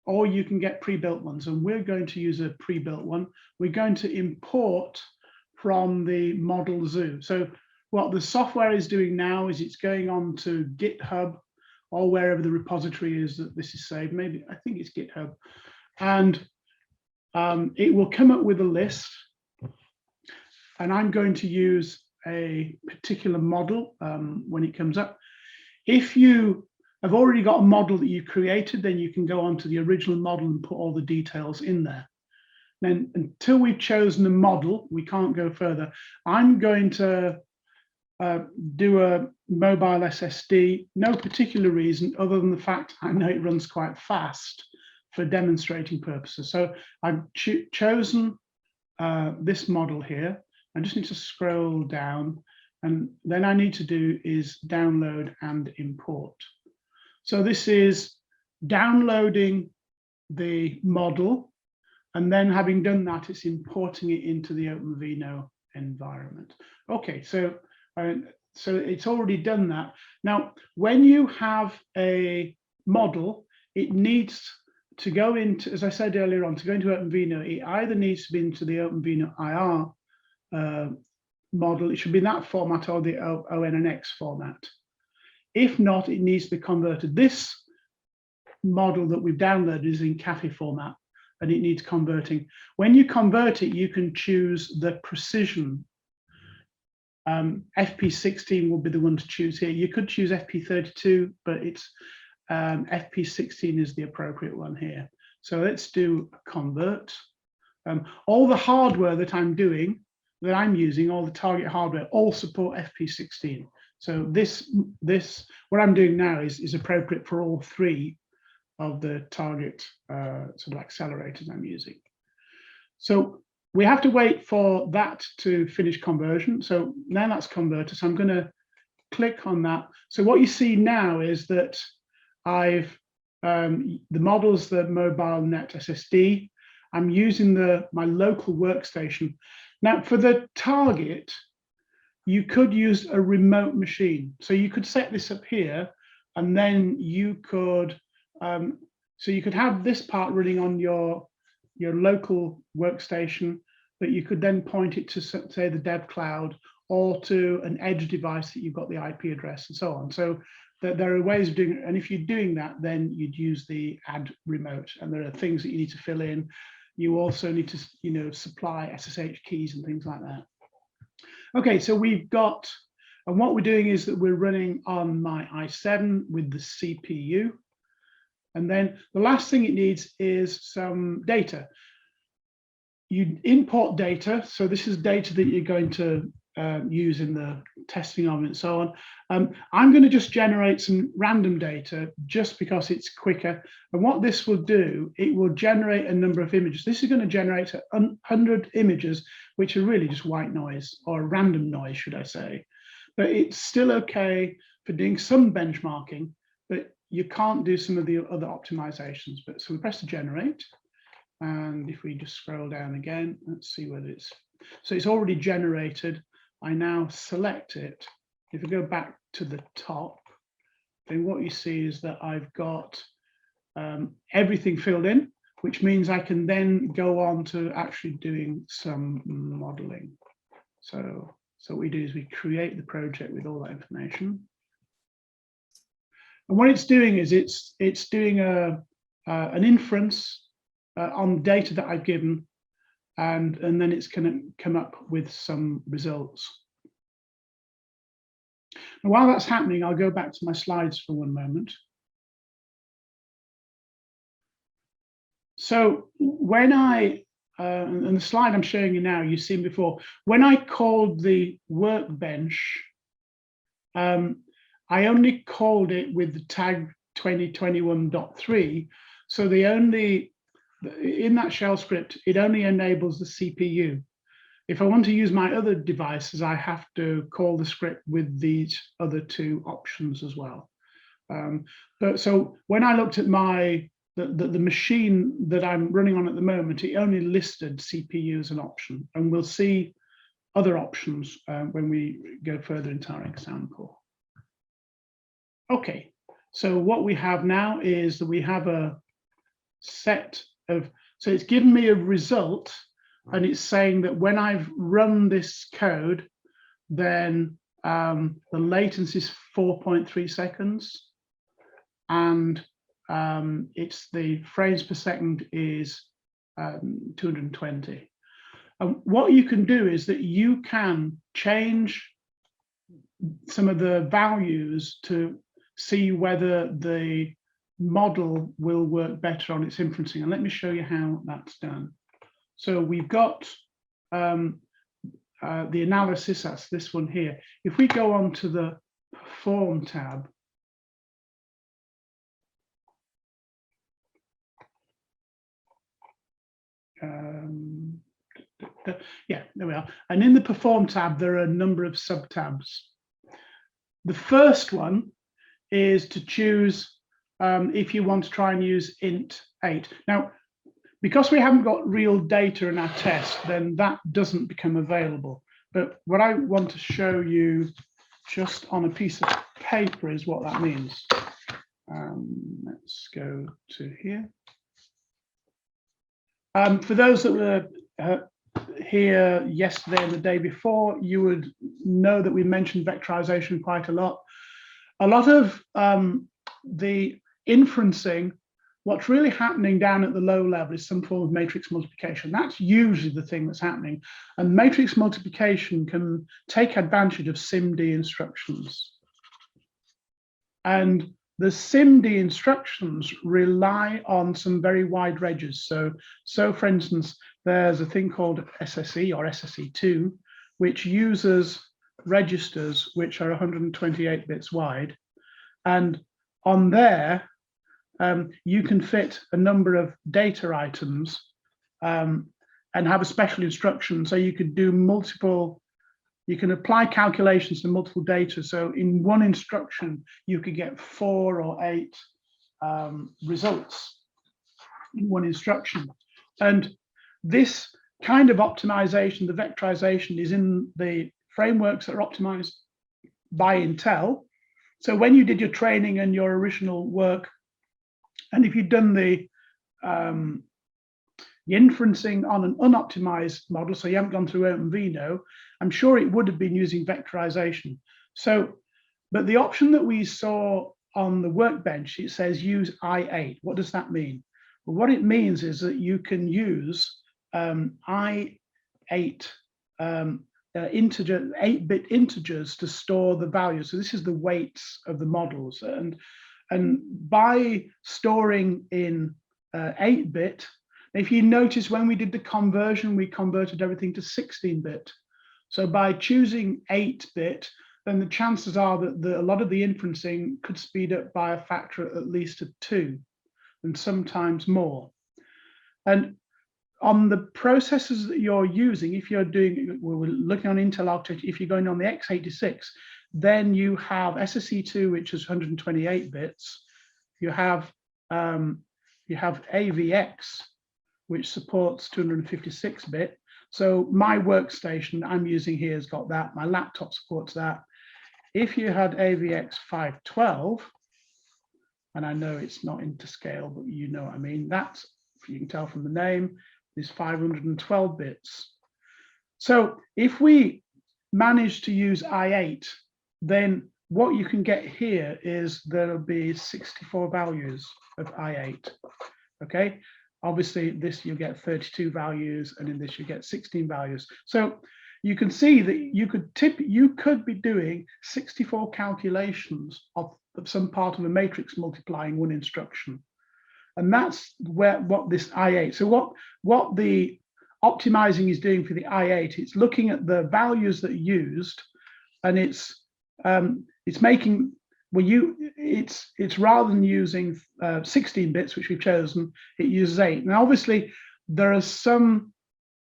or you can get pre-built ones, and we're going to use a pre-built one. We're going to import from the model zoo. So what the software is doing now is it's going on to GitHub or wherever the repository is that this is saved. Maybe, I think it's GitHub. And it will come up with a list. And I'm going to use a particular model when it comes up. If you have already got a model that you've created, then you can go on to the original model and put all the details in there. Then until we've chosen a model, we can't go further. I'm going to do a mobile SSD, no particular reason other than the fact I know it runs quite fast for demonstrating purposes. So I've chosen this model here. I just need to scroll down, and then I need to do is download and import. So this is downloading the model, and then having done that, it's importing it into the OpenVino environment. Okay, so it's already done that. Now, when you have a model, it needs to go into, as I said earlier on, to go into OpenVino, it either needs to be into the OpenVino IR model, it should be in that format or the ONNX format. If not, it needs to be converted. This model that we've downloaded is in CAFE format, and it needs converting. When you convert it, you can choose the precision. FP16 will be the one to choose here. You could choose FP32, but it's FP16 is the appropriate one here. So let's do a convert. All the hardware that I'm using, all the target hardware, all support FP16. So this what I'm doing now is appropriate for all three of the target sort of accelerators I'm using. So we have to wait for that to finish conversion. So now that's converted. So I'm going to click on that. So what you see now is that I've the model's the mobile net SSD. I'm using my local workstation. Now for the target, you could use a remote machine. So you could set this up here, and then you could so you could have this part running on your local workstation, but you could then point it to, say, the dev cloud or to an edge device that you've got the IP address and so on. So there are ways of doing it. And if you're doing that, then you'd use the add remote, and there are things that you need to fill in. You also need to, supply SSH keys and things like that. Okay, so we've got, and what we're doing is that we're running on my i7 with the CPU. And then the last thing it needs is some data. You import data. So this is data that you're going to use in the testing of it and so on. I'm going to just generate some random data just because it's quicker. And what this will do, it will generate a number of images. This is going to generate 100 images, which are really just white noise, or random noise, should I say. But it's still okay for doing some benchmarking, but you can't do some of the other optimizations. But so we press the generate. And if we just scroll down again, let's see whether it's, so it's already generated. I now select it. If we go back to the top, then what you see is that I've got everything filled in, which means I can then go on to actually doing some modeling. So what we do is we create the project with all that information. And what it's doing is it's doing an inference on data that I've given, and then it's going to come up with some results. Now, while that's happening, I'll go back to my slides for one moment. So when and the slide I'm showing you now, you've seen before, when I called the Workbench, I only called it with the tag 2021.3. So in that shell script, it only enables the CPU. If I want to use my other devices, I have to call the script with these other two options as well. But so when I looked at the machine that I'm running on at the moment, it only listed CPU as an option, and we'll see other options when we go further into our example. Okay, so what we have now is that we have a set of, so it's given me a result, and it's saying that when I've run this code, then the latency is 4.3 seconds, and it's the frames per second is 220. And what you can do is that you can change some of the values to see whether the model will work better on its inferencing. And let me show you how that's done. So we've got the analysis, that's this one here. If we go on to the Perform tab, yeah, there we are. And in the Perform tab, there are a number of sub-tabs. The first one is to choose if you want to try and use int 8. Now, because we haven't got real data in our test, then that doesn't become available. But what I want to show you just on a piece of paper is what that means. Let's go to here. For those that were here yesterday and the day before, you would know that we mentioned vectorization quite a lot. A lot of the inferencing, what's really happening down at the low level is some form of matrix multiplication. That's usually the thing that's happening. And matrix multiplication can take advantage of SIMD instructions. And the SIMD instructions rely on some very wide ranges. So for instance, there's a thing called SSE or SSE2, which uses registers which are 128 bits wide. And on there, you can fit a number of data items and have a special instruction. So you could do multiple, you can apply calculations to multiple data. So in one instruction, you could get 4 or 8 results in one instruction. And this kind of optimization, the vectorization, is in the frameworks that are optimized by Intel. So when you did your training and your original work, and if you'd done the inferencing on an unoptimized model, so you haven't gone through OpenVino, I'm sure it would have been using vectorization. So, but the option that we saw on the Workbench, it says use I8. What does that mean? Well, what it means is that you can use I8 integer, 8-bit integers to store the values. So this is the weights of the models. And by storing in 8-bit, if you notice when we did the conversion, we converted everything to 16-bit. So by choosing 8-bit, then the chances are that a lot of the inferencing could speed up by a factor at least of 2, and sometimes more. And on the processors that you're using, if you're doing, we're looking on Intel architecture, if you're going on the x86, then you have SSE2, which is 128 bits. You have AVX, which supports 256-bit. So my workstation I'm using here has got that. My laptop supports that. If you had AVX 512, and I know it's not into scale, but you know what I mean, that's, you can tell from the name, is 512 bits. So if we manage to use I8, then what you can get here is there'll be 64 values of I8, okay? Obviously this you get 32 values, and in this you get 16 values. So you can see that you could be doing 64 calculations of some part of a matrix multiplying one instruction. And that's what this I8, so what the optimizing is doing for the I8, it's looking at the values that are used, and it's making, well, it's rather than using 16 bits, which we've chosen, it uses 8. Now, obviously, there are some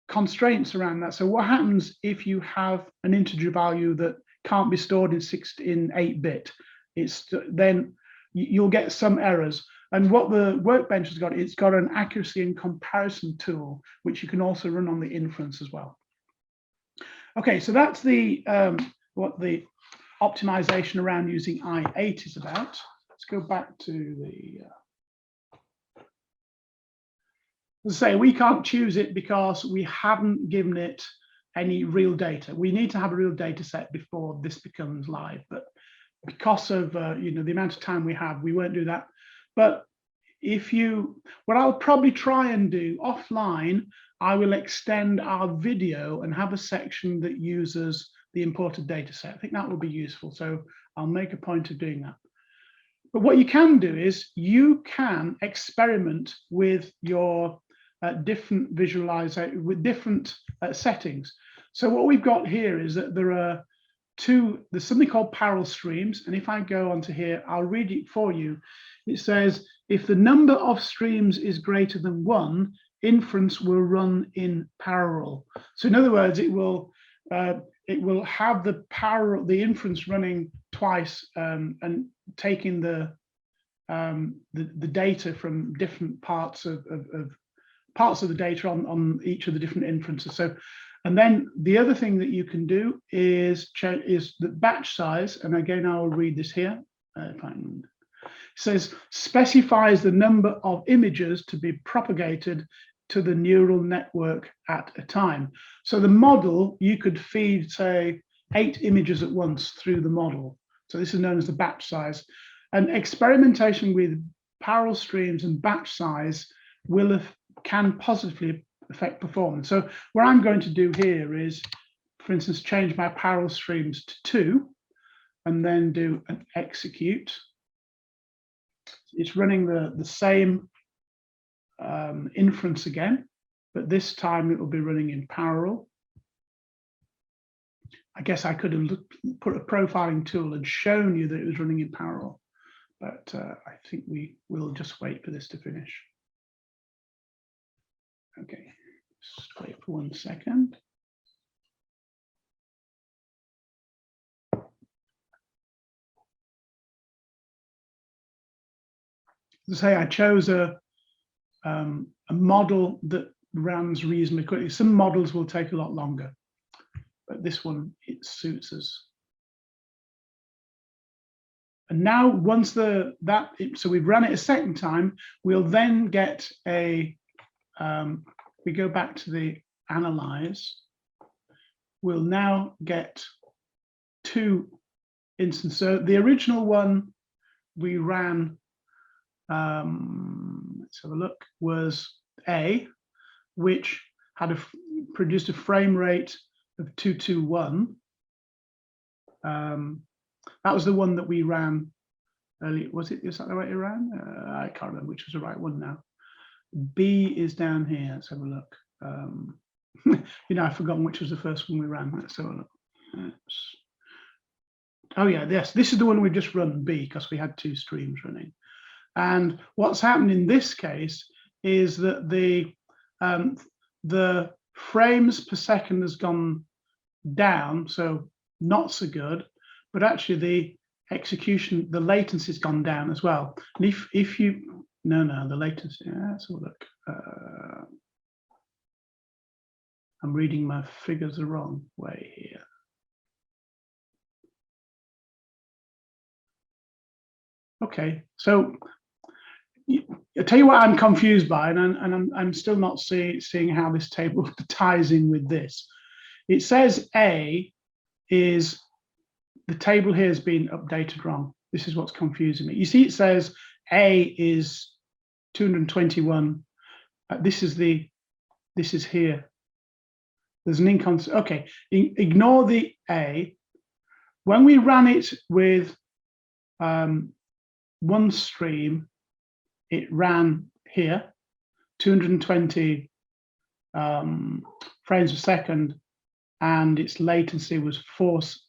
constraints around that. So what happens if you have an integer value that can't be stored in 8-bit? Then you'll get some errors. And what the Workbench has got, it's got an accuracy and comparison tool, which you can also run on the Inference as well. Okay, so that's the what the optimization around using I8 is about. Let's go back to the, as I say, we can't choose it because we haven't given it any real data. We need to have a real data set before this becomes live, but because of the amount of time we have, we won't do that. But what I'll probably try and do offline, I will extend our video and have a section that uses the imported data set. I think that would be useful. So I'll make a point of doing that. But what you can do is you can experiment with your different visualization with different settings. So what we've got here is that there's something called parallel streams. And if I go onto here, I'll read it for you. It says, if the number of streams is greater than 1, inference will run in parallel. So in other words, it will have the inference running twice and taking the data from different parts of the data on each of the different inferences. So, and then the other thing that you can do is the batch size. And again, I will read this here. It says specifies the number of images to be propagated to the neural network at a time. So the model, you could feed, say, 8 images at once through the model. So this is known as the batch size. And experimentation with parallel streams and batch size can positively affect performance. So what I'm going to do here is, for instance, change my parallel streams to 2 and then do an execute. It's running the same inference again, but this time it will be running in parallel. I guess I could have put a profiling tool and shown you that it was running in parallel, but I think we will just wait for this to finish. Okay, just wait for 1 second. As I say, I chose a model that runs reasonably quickly. Some models will take a lot longer, but this one, it suits us. And now once so we've run it a second time, we'll then get we go back to the analyze. We'll now get 2 instances. So the original one we ran, let's have a look, was A, which had produced a frame rate of 221. That was the one that we ran earlier. Is that the way it ran? I can't remember which was the right one now. B is down here. Let's have a look. I've forgotten which was the first one we ran. Let's have a look. Oh yeah, yes, this is the one we've just run, B, because we had 2 streams running. And what's happened in this case is that the frames per second has gone down, so not so good, but actually the execution, the latency has gone down as well. And if you, the latency, let's have a look. I'm reading my figures the wrong way here. Okay, so I'll tell you what I'm confused by, and I'm still not seeing how this table ties in with this. It says A is, the table here has been updated wrong. This is what's confusing me. You see, it says A is 221. This is here. There's an inconsistent. Okay, ignore the A. When we ran it with one stream, it ran here, 220 frames per second, and its latency was 4.13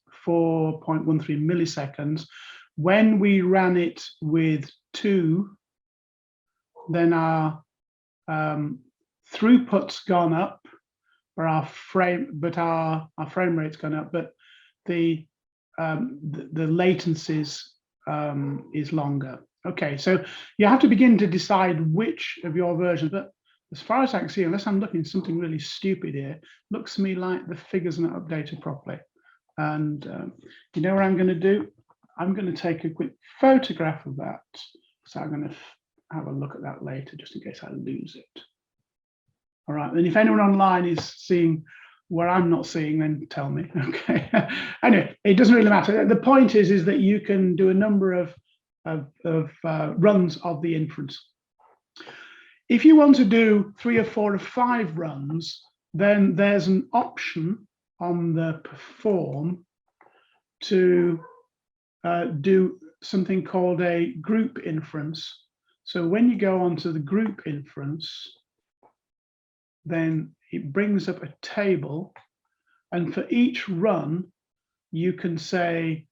milliseconds. When we ran it with 2, then our throughput's gone up, or our frame rate's gone up, but the latencies is longer. Okay, so you have to begin to decide which of your versions, but as far as I can see, unless I'm looking at something really stupid here, looks to me like the figures are not updated properly. And you know what I'm going to do? I'm going to take a quick photograph of that. So I'm going to have a look at that later, just in case I lose it. All right, and if anyone online is seeing where I'm not seeing, then tell me. Okay. Anyway, it doesn't really matter. The point is that you can do a number of runs of the inference. If you want to do 3 or 4 or 5 runs, then there's an option on the perform to do something called a group inference. So when you go onto the group inference, then it brings up a table, and for each run, you can say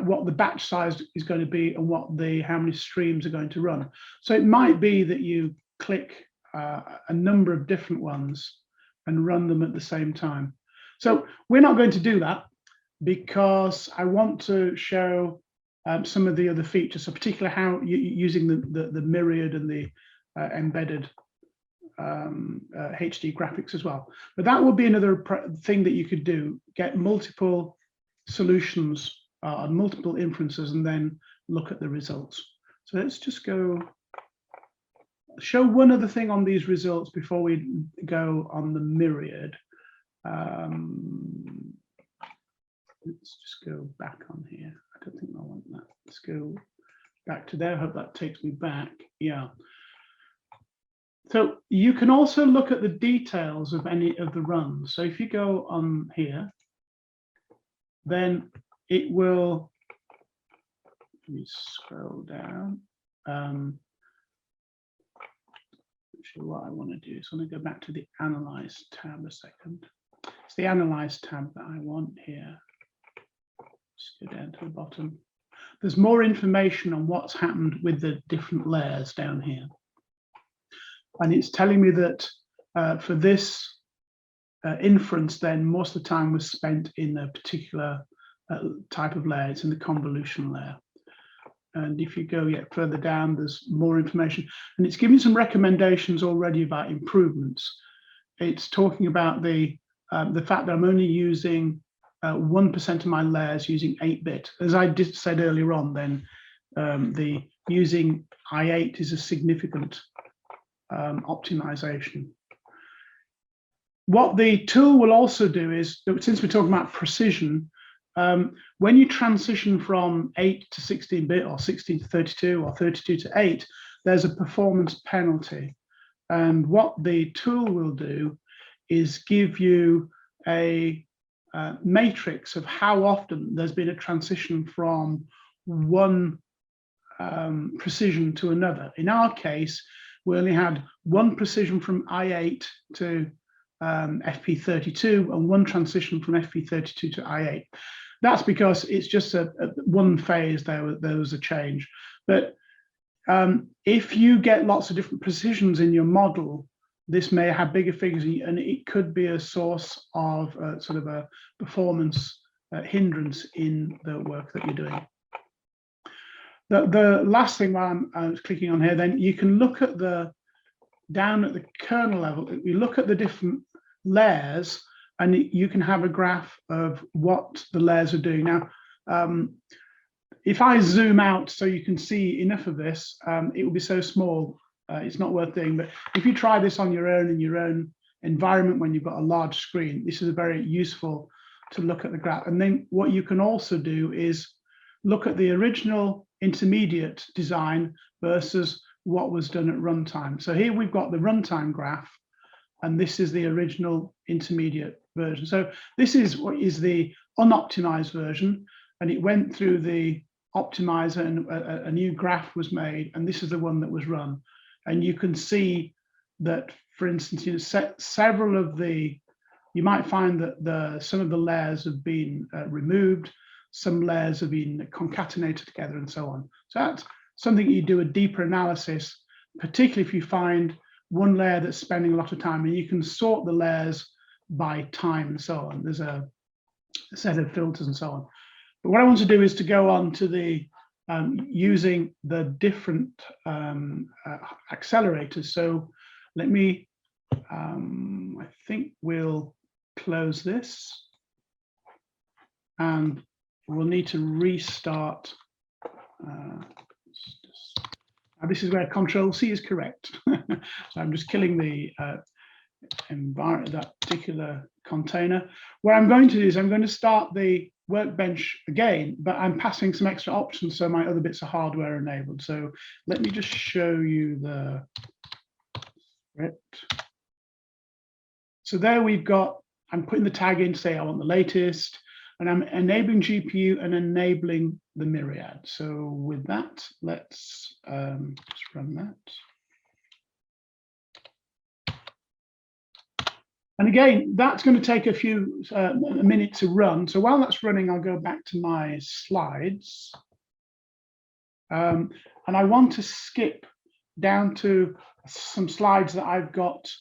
what the batch size is going to be and how many streams are going to run. So it might be that you click a number of different ones and run them at the same time. So we're not going to do that because I want to show some of the other features, so particularly how using the myriad and the embedded HD graphics as well. But that would be another thing that you could do, get multiple solutions on multiple inferences and then look at the results. So let's just show one other thing on these results before we go on the myriad. Let's just go back on here. I don't think I want that. Let's go back to there. I hope that takes me back. Yeah. So you can also look at the details of any of the runs. So if you go on here, then it will, let me scroll down. Actually, what I want to do is I want to go back to the Analyze tab a second. It's the Analyze tab that I want here. Just go down to the bottom. There's more information on what's happened with the different layers down here. And it's telling me that for this inference, then most of the time was spent in a particular type of layer. It's in the convolutional layer. And if you go yet further down, there's more information. And it's giving some recommendations already about improvements. It's talking about the fact that I'm only using 1% of my layers using 8-bit. As I said earlier on, then the using i8 is a significant optimization. What the tool will also do is, since we're talking about precision, when you transition from 8 to 16-bit or 16 to 32 or 32 to 8, there's a performance penalty. And what the tool will do is give you a matrix of how often there's been a transition from one precision to another. In our case, we only had one precision from i8 to FP32 and one transition from FP32 to i8. That's because it's just one phase there was a change. But if you get lots of different precisions in your model, this may have bigger figures, and it could be a source of sort of a performance hindrance in the work that you're doing. The last thing while I'm clicking on here, then you can look at down at the kernel level, you look at the different layers, and you can have a graph of what the layers are doing. Now, if I zoom out so you can see enough of this, it will be so small, it's not worth doing. But if you try this on your own in your own environment when you've got a large screen, this is very useful to look at the graph. And then what you can also do is look at the original intermediate design versus what was done at runtime. So here we've got the runtime graph, and this is the original intermediate version. So this is what is the unoptimized version, and it went through the optimizer and a new graph was made, and this is the one that was run. And you can see that, for instance, you know, several of you might find that some of the layers have been removed, some layers have been concatenated together, and so on. So that's something you do a deeper analysis, particularly if you find one layer that's spending a lot of time, and you can sort the layers by time and so on. There's a set of filters and so on. But what I want to do is to go on to the using the different accelerators. So let me, I think we'll close this, and we'll need to restart. This is where Control-C is correct. So I'm just killing the environment, that particular container. What I'm going to do is I'm going to start the Workbench again, but I'm passing some extra options so my other bits are hardware enabled. So let me just show you the script. So there we've got, I'm putting the tag in to say I want the latest, and I'm enabling GPU and enabling the myriad. So with that, let's just run that. And again, that's going to take a few a minute to run. So while that's running, I'll go back to my slides. And I want to skip down to some slides that I've got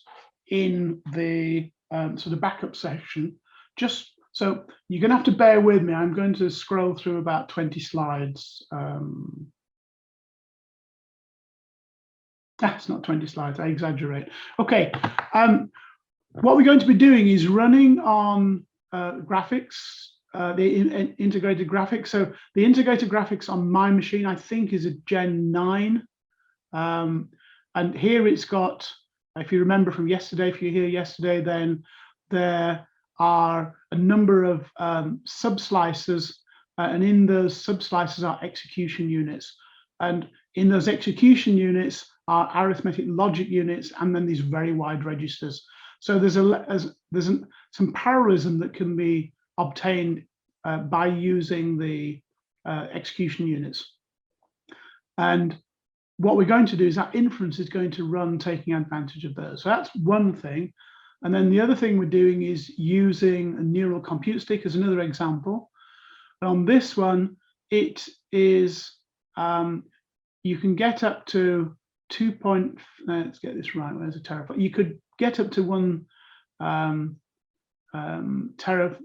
in the sort of backup section. Just so you're going to have to bear with me. I'm going to scroll through about 20 slides. That's not 20 slides, I exaggerate. Okay. What we're going to be doing is running on graphics, the integrated graphics. So the integrated graphics on my machine, I think, is a Gen 9. And here it's got, if you remember from yesterday, if you're here yesterday, then there are a number of sub-slices, and in those sub-slices are execution units. And in those execution units are arithmetic logic units, and then these very wide registers. So there's some parallelism that can be obtained by using the execution units. And what we're going to do is that inference is going to run taking advantage of those. So that's one thing. And then the other thing we're doing is using a neural compute stick as another example. On this one, it is, you can get up to 2. Let's get this right. Where's the terabyte? You could get up to 1 tera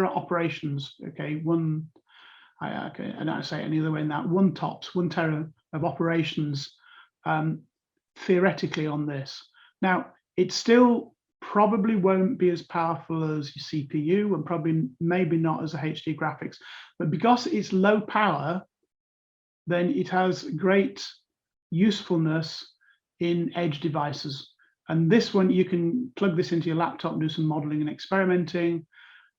operations. Okay, okay, I don't say it any other way than that. 1 tops, 1 tera of operations theoretically on this. Now, it still probably won't be as powerful as your CPU, and probably maybe not as a HD graphics, but because it's low power, then it has great usefulness in edge devices. And this one, you can plug this into your laptop and do some modeling and experimenting.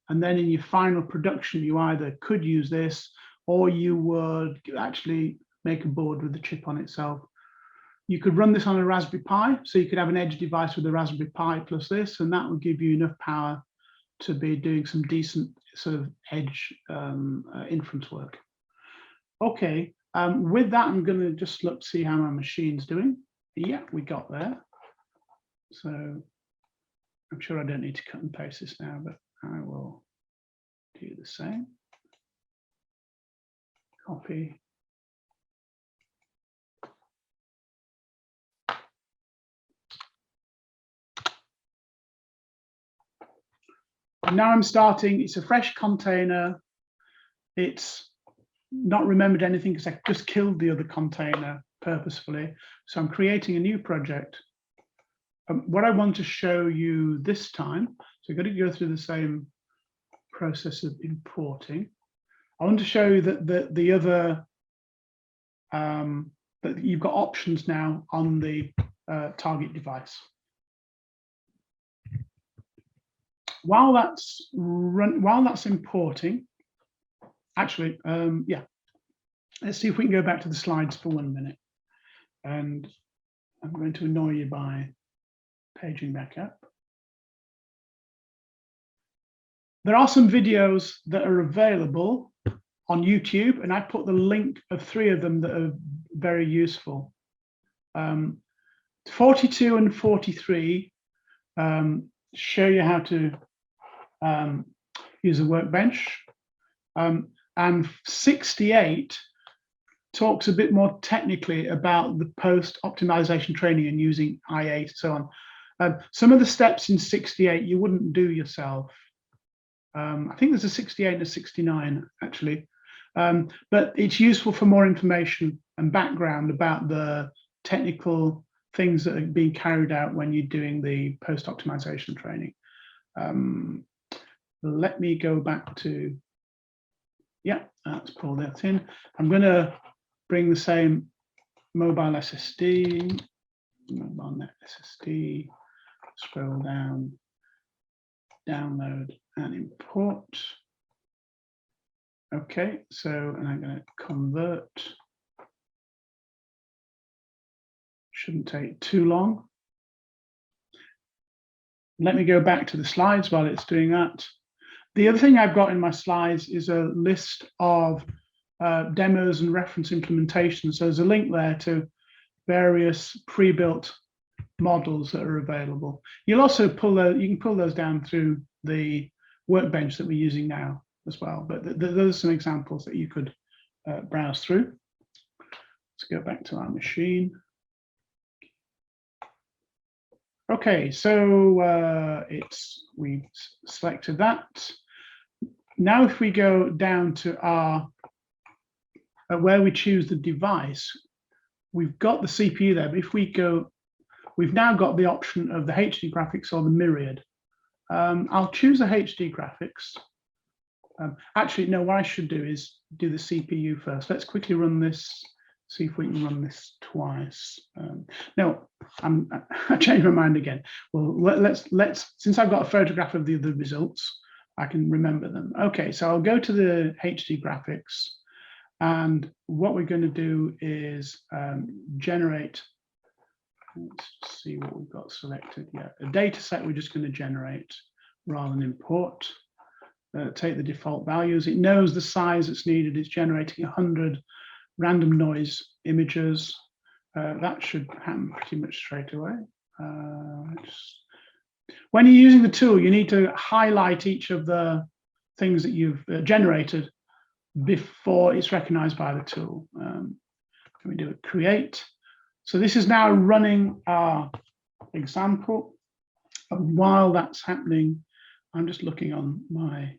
And then in your final production, you either could use this, or you would actually make a board with the chip on itself. You could run this on a Raspberry Pi, so you could have an edge device with a Raspberry Pi plus this, and that would give you enough power to be doing some decent sort of edge inference work. Okay, with that, I'm going to just look to see how my machine's doing. Yeah, we got there. So I'm sure I don't need to cut and paste this now, but I will do the same. Copy. And now I'm starting, it's a fresh container. It's not remembered anything because I just killed the other container purposefully. So I'm creating a new project. What I want to show you this time, so I've got to go through the same process of importing. I want to show you that the other, that you've got options now on the target device. While that's importing, actually, yeah, let's see if we can go back to the slides for 1 minute. And I'm going to annoy you by paging back up. There are some videos that are available on YouTube, and I put the link of 3 of them that are very useful. 42 and 43 show you how to use a workbench, and 68 talks a bit more technically about the post optimization training and using I8 and so on. Some of the steps in 68 you wouldn't do yourself. I think there's a 68 and a 69 actually, but it's useful for more information and background about the technical things that are being carried out when you're doing the post optimization training. Let me go back to, yeah, let's pull that in. I'm going to bring the same mobile SSD, mobile net SSD, scroll down, download and import. Okay, so, and I'm going to convert. Shouldn't take too long. Let me go back to the slides while it's doing that. The other thing I've got in my slides is a list of demos and reference implementations. So there's a link there to various pre-built models that are available. You'll also you can pull those down through the Workbench that we're using now as well. But those are some examples that you could browse through. Let's go back to our machine. Okay, so we've selected that. Now, if we go down to our where we choose the device, we've got the CPU there. But if we go, we've now got the option of the HD graphics or the Myriad. I'll choose the HD graphics. Actually, no, what I should do is do the CPU first. Let's quickly run this, see if we can run this twice. No, I changed my mind again. Well, let's since I've got a photograph of the results, I can remember them. Okay, so I'll go to the HD graphics, and what we're going to do is generate. Let's see what we've got selected. Yeah, a data set we're just going to generate rather than import. Take the default values. It knows the size that's needed. It's generating 100 random noise images. That should happen pretty much straight away. When you're using the tool, you need to highlight each of the things that you've generated before it's recognized by the tool. Can we do a create? So this is now running our example. And while that's happening, I'm just looking on my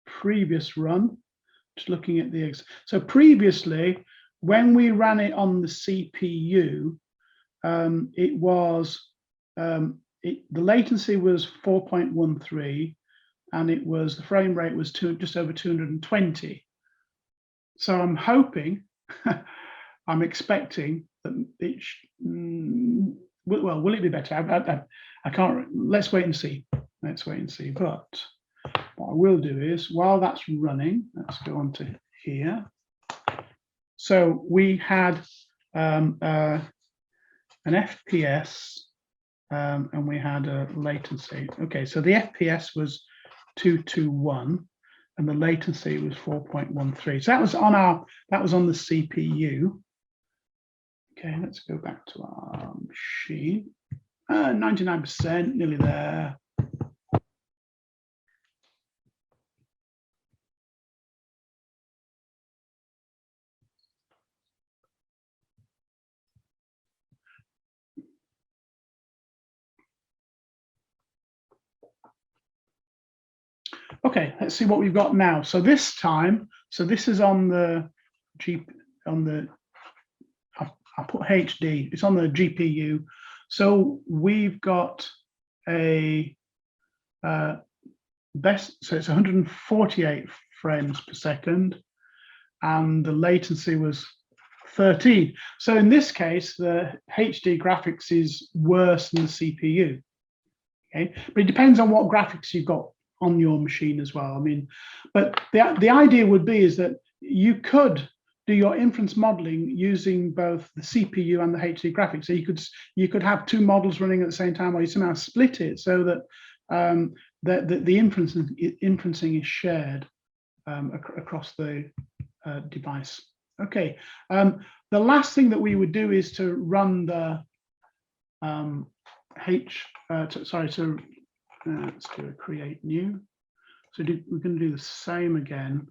previous run, just looking at the, so previously, when we ran it on the CPU, it was, the latency was 4.13, and it was, the frame rate was just over 220. So I'm hoping, I'm expecting that it, well, will it be better? I can't, let's wait and see. Let's wait and see. But what I will do is, while that's running, let's go on to here. So we had an FPS and we had a latency. Okay, so the FPS was 221 and the latency was 4.13. So that was on the CPU. Okay, let's go back to our machine. 99%, nearly there. Okay, let's see what we've got now. So this time, so this is on the I put HD, it's on the GPU. So we've got a best, so it's 148 frames per second, and the latency was 13. So in this case, the HD graphics is worse than the CPU. Okay, but it depends on what graphics you've got on your machine as well. I mean, but the idea would be is that you could do your inference modeling using both the CPU and the HD graphics. So you could have two models running at the same time, or you somehow split it so that the inferencing is shared across the device. Okay. The last thing that we would do is to run the let's do a create new. So we're going to do the same again.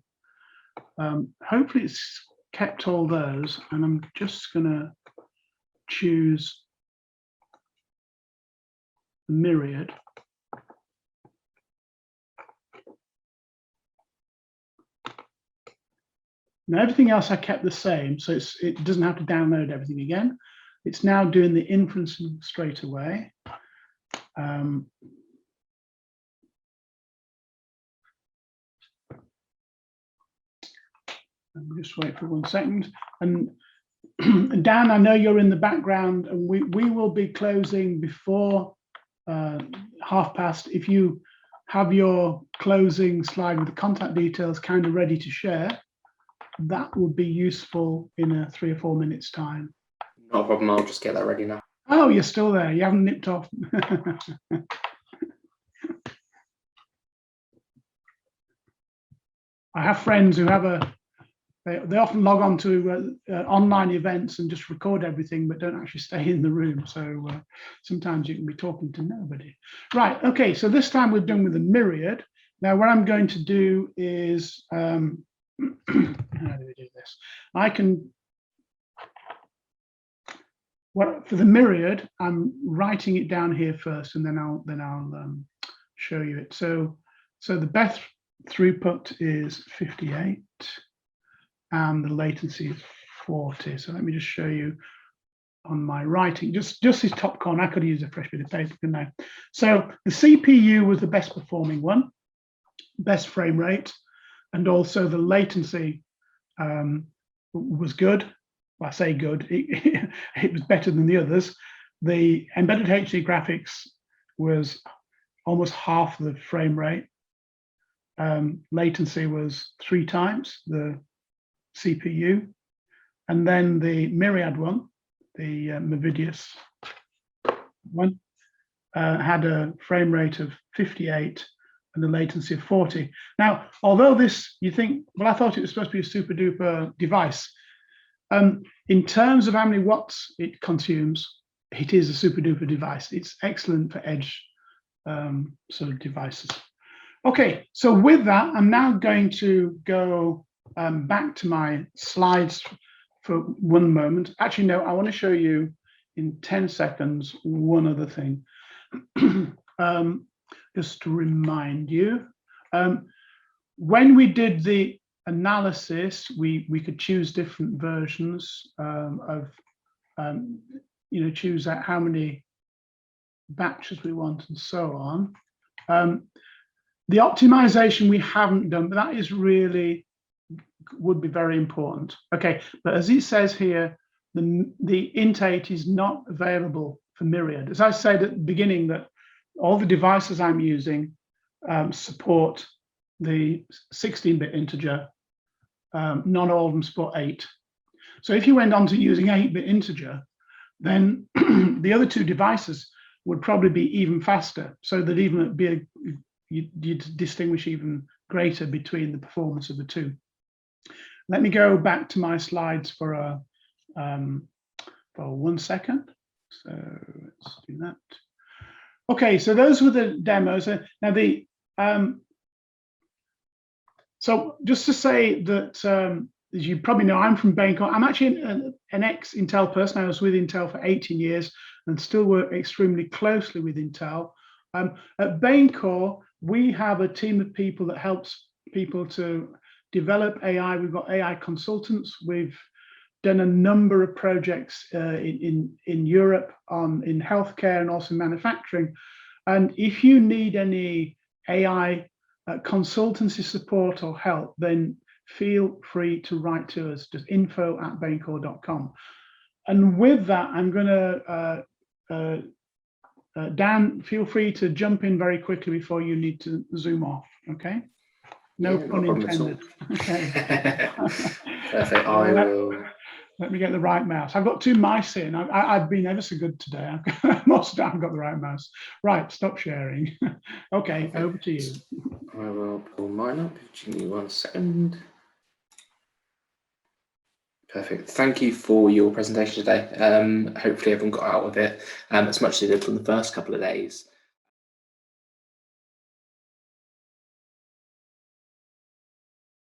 Hopefully it's kept all those, and I'm just going to choose Myriad. Now everything else I kept the same, so it doesn't have to download everything again. It's now doing the inferencing straight away. Just wait for 1 second. And Dan, I know you're in the background, and we will be closing before past. If you have your closing slide with the contact details kind of ready to share, that would be useful in a 3 or 4 minutes time. No problem, I'll just get that ready now. Oh, you're still there, you haven't nipped off. I have friends who have they often log on to online events and just record everything, but don't actually stay in the room. So sometimes you can be talking to nobody. Right, okay, so this time we're done with the myriad. Now what I'm going to do is, how do we do this? I can, for the myriad, I'm writing it down here first, and then I'll show you it. So the best throughput is 58. And the latency is 40. So let me just show you on my writing, just this top corner. I could use a fresh bit of paper, couldn't I? So the CPU was the best performing one, best frame rate, and also the latency was good. Well, I say good, it was better than the others. The embedded HD graphics was almost half the frame rate. Latency was 3 times the CPU, and then the myriad one, the Movidius one, had a frame rate of 58 and a latency of 40. Now, although this, you think, well, I thought it was supposed to be a super duper device. In terms of how many watts it consumes, it is a super duper device. It's excellent for edge sort of devices. Okay, so with that, I'm now going to go back to my slides for one moment. Actually, no, I want to show you in 10 seconds one other thing. Just to remind you, when we did the analysis, we could choose different versions of, choose out how many batches we want and so on. The optimization we haven't done, but that is really would be very important. Okay, but as it says here, the int8 is not available for Myriad. As I said at the beginning, that all the devices I'm using support the 16-bit integer. Not all of them support 8. So if you went on to using 8-bit integer, then the other 2 devices would probably be even faster, so that even you'd distinguish even greater between the performance of the 2. Let me go back to my slides for 1 second. So let's do that. Okay, so those were the demos. Now so just to say that, as you probably know, I'm from Baincore. I'm actually an ex-Intel person. I was with Intel for 18 years and still work extremely closely with Intel. At Baincore, we have a team of people that helps people to develop AI. We've got AI consultants. We've done a number of projects in Europe in healthcare and also manufacturing. And if you need any AI consultancy support or help, then feel free to write to us, just info@baincore.com. And with that, I'm going to, Dan, feel free to jump in very quickly before you need to zoom off, okay? No pun intended. Okay. Perfect. I will. Let me get the right mouse. I've got 2 mice in. I've been ever so good today. Most of the time I've got the right mouse. Right, stop sharing. Okay, over to you. I will pull mine up. Give me 1 second. Perfect. Thank you for your presentation today. Hopefully everyone got out of it as much as they did from the first couple of days.